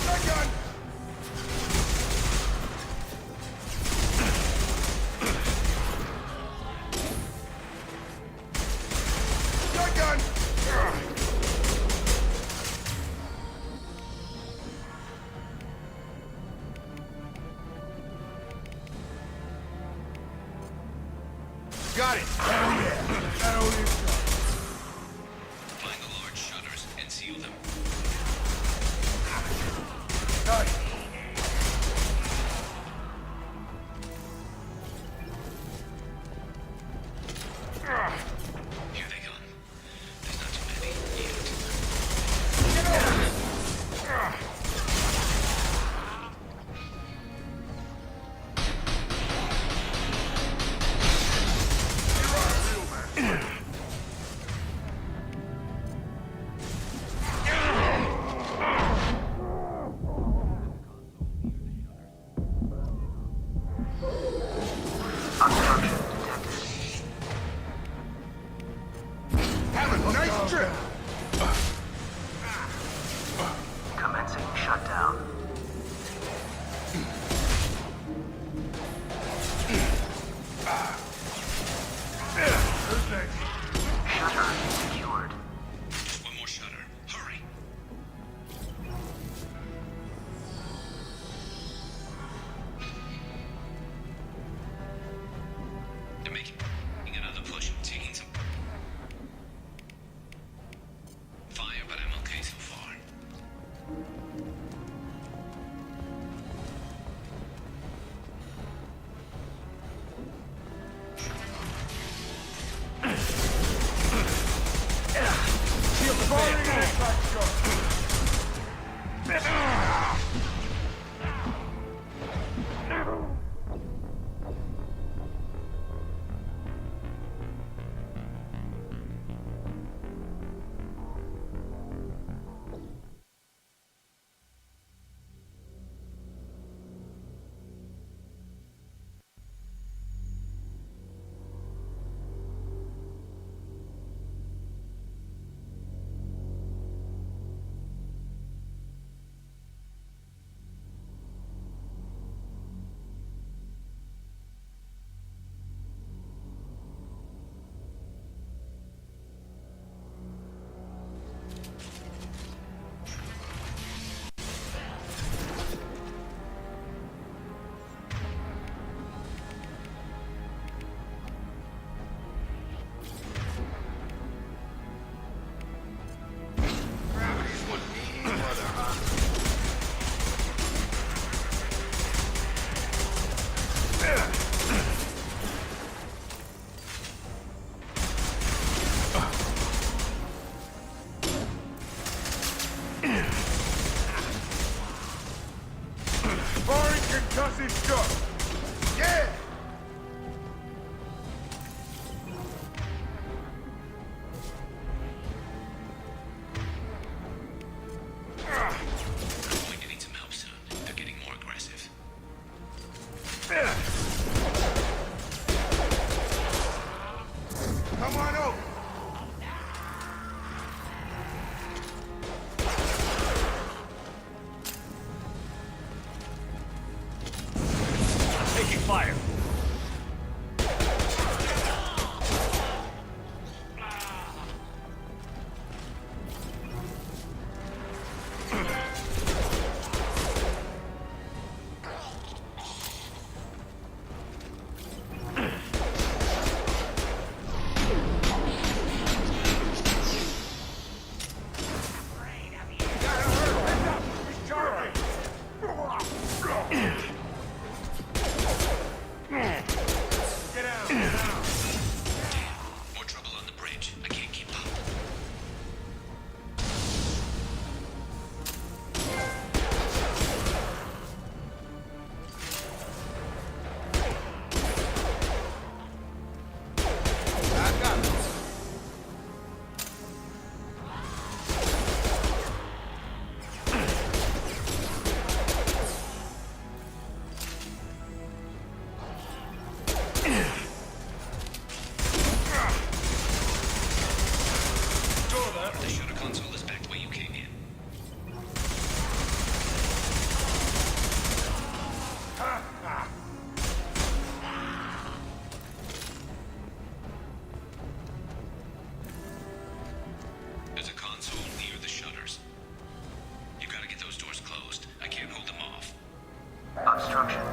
Shotgun. Shotgun. Got it. Hell yeah. That only Find the large shutters and seal them. Nice. Here they come. There's not too many yet. Get over here. Have a nice trip. Commencing shutdown. Shutter secured. Just 1 more shutter. Hurry. They're making another push. Taking some fire, but I'm okay so far. Shield the fan. Firing concussive shot. Yeah. I'm going to need some help soon. They're getting more aggressive. Come on over. Taking fire.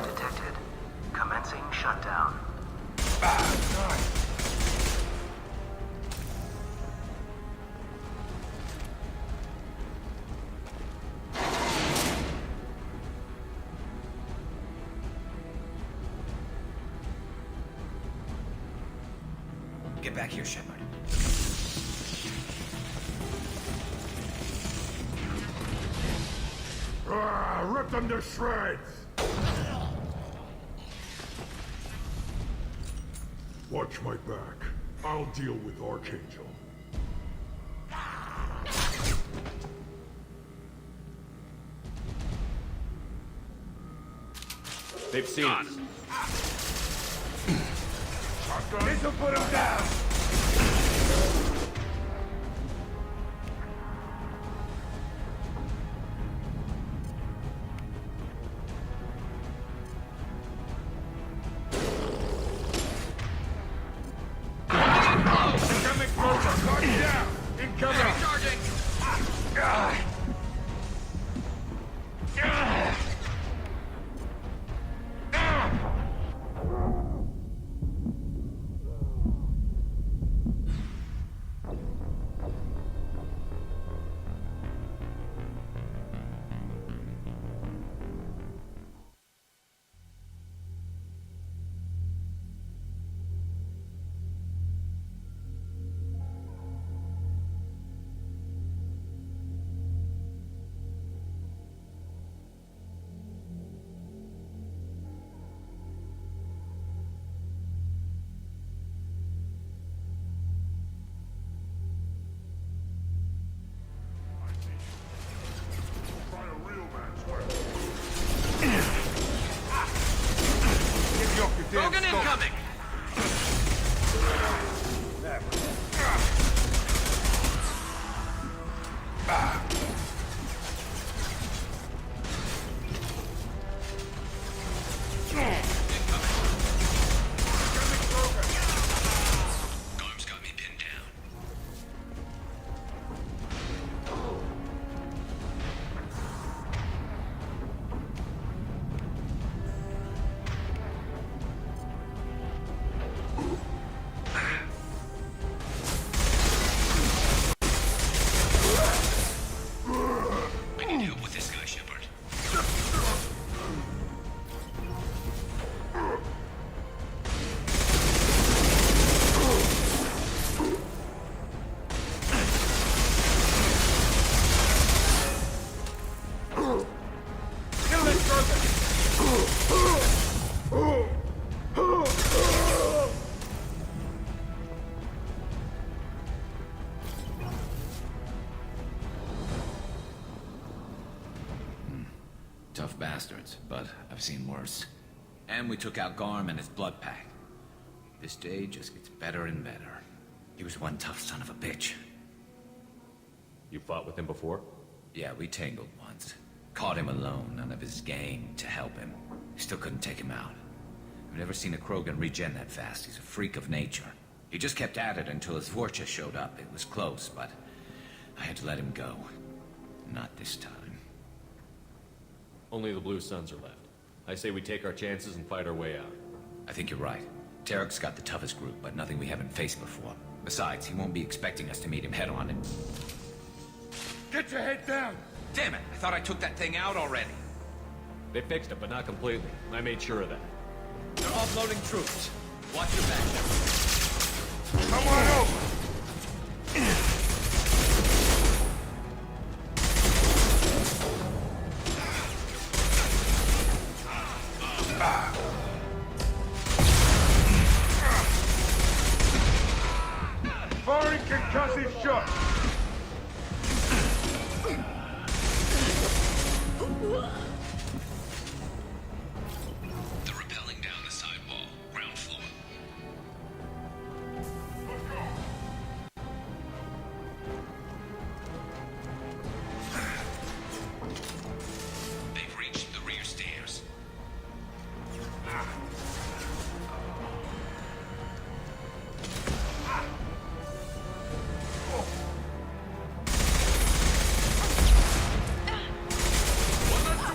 Detected. Commencing shutdown. Get back here, Shepard. Rip them to shreds! Watch my back. I'll deal with Archangel. They've seen us. This'll put him down! Incoming closer! Guard down! Incoming! Charging! Krogan incoming! Garm's got me pinned down. I need help with this guy, Shepard. Kill this Tough bastards, but I've seen worse. And we took out Garm and his blood pack. This day just gets better and better. He was one tough son of a bitch. You fought with him before? Yeah, we tangled once. Caught him alone, none of his gang to help him. Still couldn't take him out. I've never seen a Krogan regen that fast. He's a freak of nature. He just kept at it until his Vorcha showed up. It was close, but I had to let him go. Not this time. Only the Blue Suns are left. I say we take our chances and fight our way out. I think you're right. Tarek's got the toughest group, but nothing we haven't faced before. Besides, he won't be expecting us to meet him head-on and... Get your head down! Damn it! I thought I took that thing out already. They fixed it, but not completely. I made sure of that. They're offloading troops. Watch your back, Shepard. Come on over! Firing concussive shot! They're rappelling down the side wall, ground floor. They've reached the rear stairs. One left to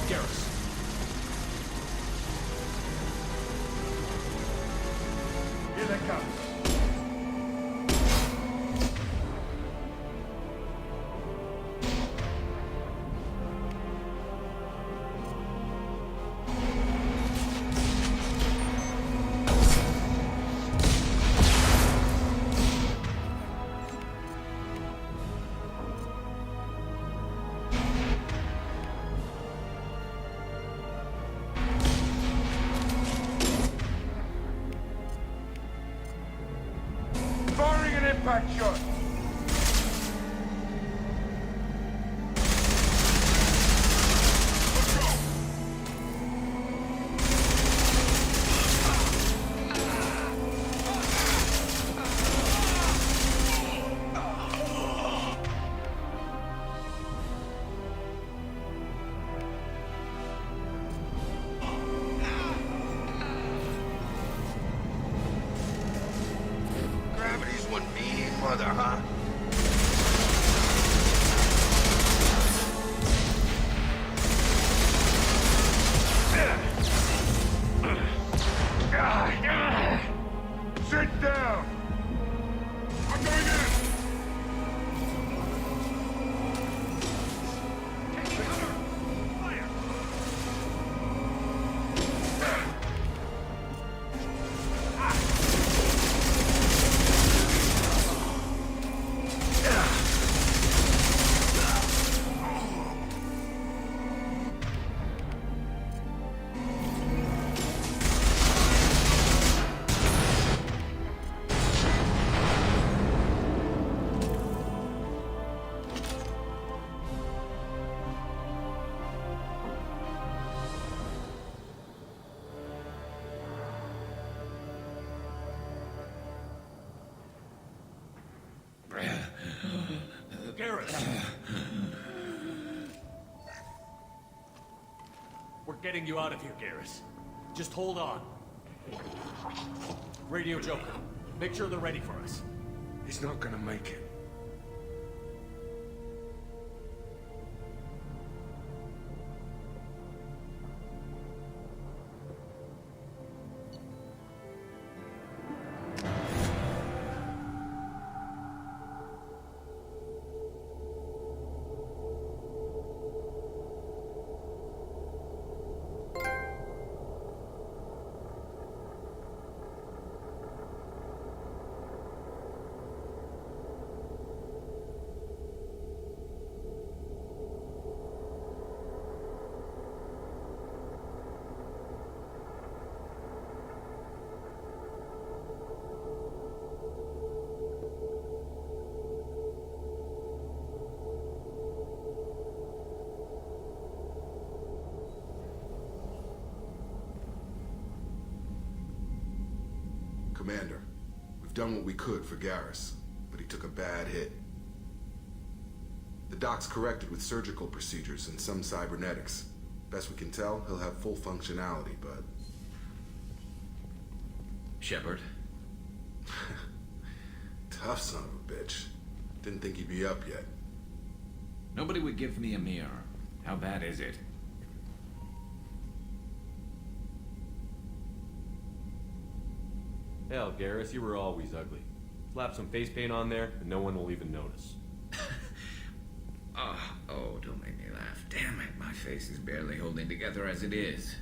Garrus. Here they come. Firing an impact shot. Gravity's one mean mother, huh? Sit down. I'm going in. Taking cover. Fire. Garrus! We're getting you out of here, Garrus. Just hold on. Radio Joker, make sure they're ready for us. He's not gonna make it. Commander, we've done what we could for Garrus, but he took a bad hit. The doc's corrected with surgical procedures and some cybernetics. Best we can tell, he'll have full functionality, but... Shepard? Tough son of a bitch. Didn't think he'd be up yet. Nobody would give me a mirror. How bad is it? Hell, Garrus, you were always ugly. Slap some face paint on there, and no one will even notice. Oh, don't make me laugh. Damn it, my face is barely holding together as it is.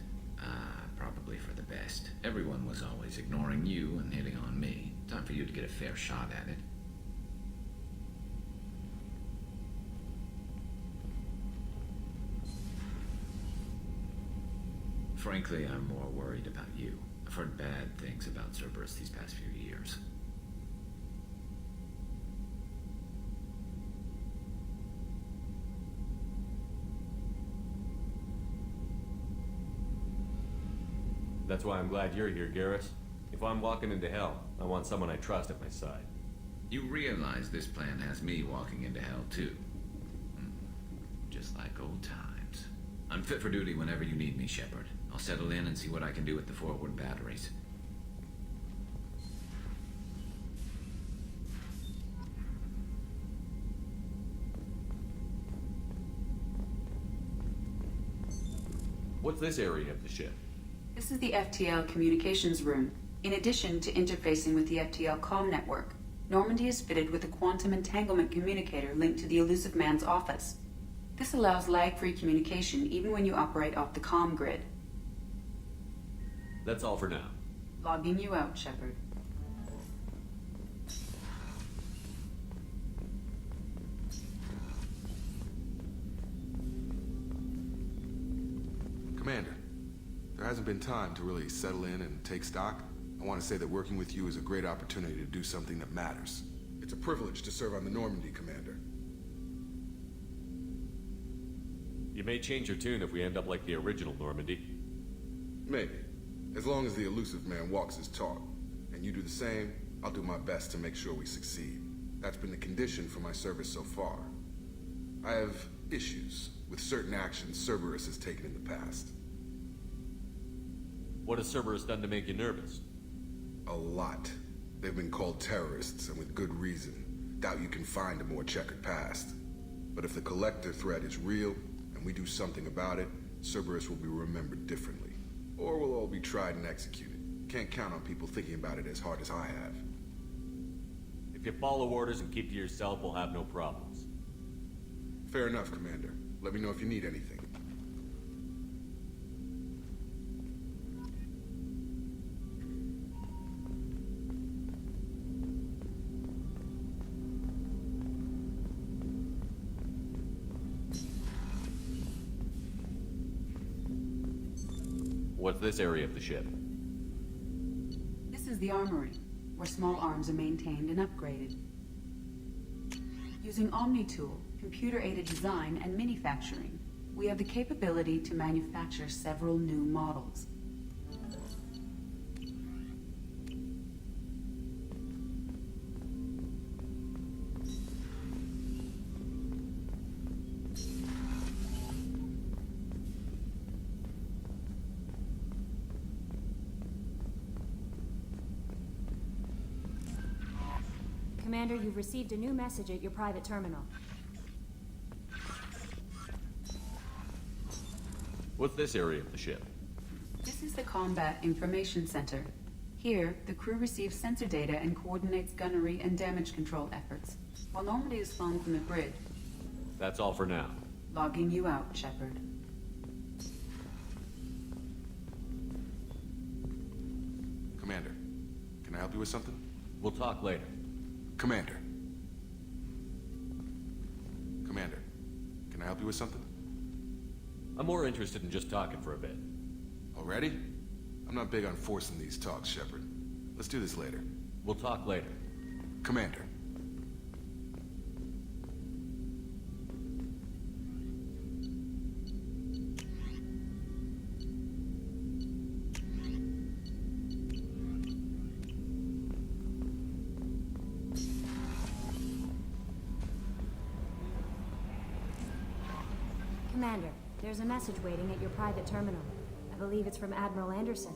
Probably for the best. Everyone was always ignoring you and hitting on me. Time for you to get a fair shot at it. Frankly, I'm more worried about you. I've heard bad things about Cerberus these past few years. That's why I'm glad you're here, Garrus. If I'm walking into hell, I want someone I trust at my side. You realize this plan has me walking into hell, too. Just like old times. I'm fit for duty whenever you need me, Shepard. I'll settle in and see what I can do with the forward batteries. What's this area of the ship? This is the FTL communications room. In addition to interfacing with the FTL comm network, Normandy is fitted with a quantum entanglement communicator linked to the Elusive Man's office. This allows lag-free communication even when you operate off the comm grid. That's all for now. Logging you out, Shepard. Commander, there hasn't been time to really settle in and take stock. I want to say that working with you is a great opportunity to do something that matters. It's a privilege to serve on the Normandy, Commander. You may change your tune if we end up like the original Normandy. Maybe. As long as the Elusive Man walks his talk, and you do the same, I'll do my best to make sure we succeed. That's been the condition for my service so far. I have issues with certain actions Cerberus has taken in the past. What has Cerberus done to make you nervous? A lot. They've been called terrorists, and with good reason. Doubt you can find a more checkered past. But if the Collector threat is real, and we do something about it, Cerberus will be remembered differently. Or we'll all be tried and executed. Can't count on people thinking about it as hard as I have. If you follow orders and keep to yourself, we'll have no problems. Fair enough, Commander. Let me know if you need anything. What's this area of the ship? This is the armory, where small arms are maintained and upgraded. Using Omni-Tool, computer-aided design, and manufacturing, we have the capability to manufacture several new models. Commander, you've received a new message at your private terminal. What's this area of the ship? This is the Combat Information Center. Here, the crew receives sensor data and coordinates gunnery and damage control efforts, while Normandy is flown from the grid. That's all for now. Logging you out, Shepard. Commander, can I help you with something? We'll talk later. Commander. Commander, can I help you with something? I'm more interested in just talking for a bit. Already? I'm not big on forcing these talks, Shepard. Let's do this later. We'll talk later. Commander. Commander, there's a message waiting at your private terminal. I believe it's from Admiral Anderson.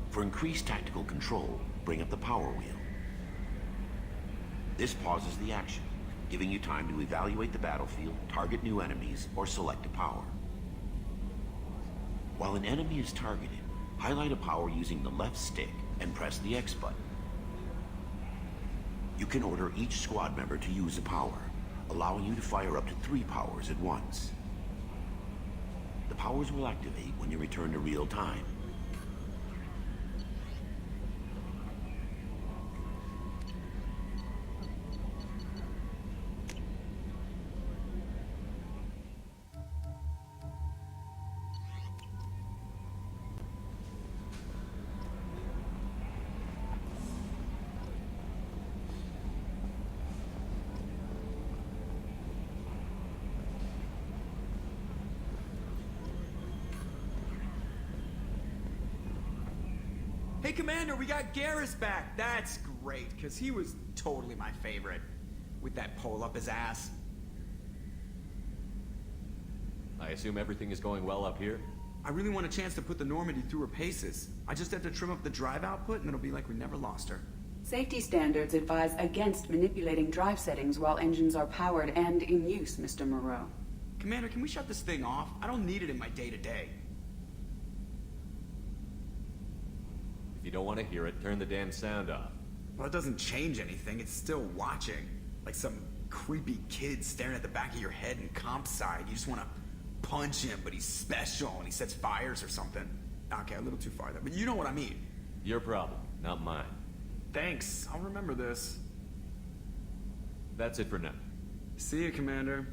For increased tactical control, bring up the power wheel. This pauses the action, giving you time to evaluate the battlefield, target new enemies, or select a power. While an enemy is targeted, highlight a power using the left stick and press the X button. You can order each squad member to use a power, allowing you to fire up to 3 powers at once. The powers will activate when you return to real time. Hey, Commander, we got Garrus back. That's great, because he was totally my favorite. With that pole up his ass. I assume everything is going well up here? I really want a chance to put the Normandy through her paces. I just have to trim up the drive output, and it'll be like we never lost her. Safety standards advise against manipulating drive settings while engines are powered and in use, Mr. Moreau. Commander, can we shut this thing off? I don't need it in my day-to-day. If you don't want to hear it, turn the damn sound off. Well, it doesn't change anything. It's still watching. Like some creepy kid staring at the back of your head in comp side. You just want to punch him, but he's special and he sets fires or something. Okay, a little too far there, but you know what I mean. Your problem, not mine. Thanks. I'll remember this. That's it for now. See you, Commander.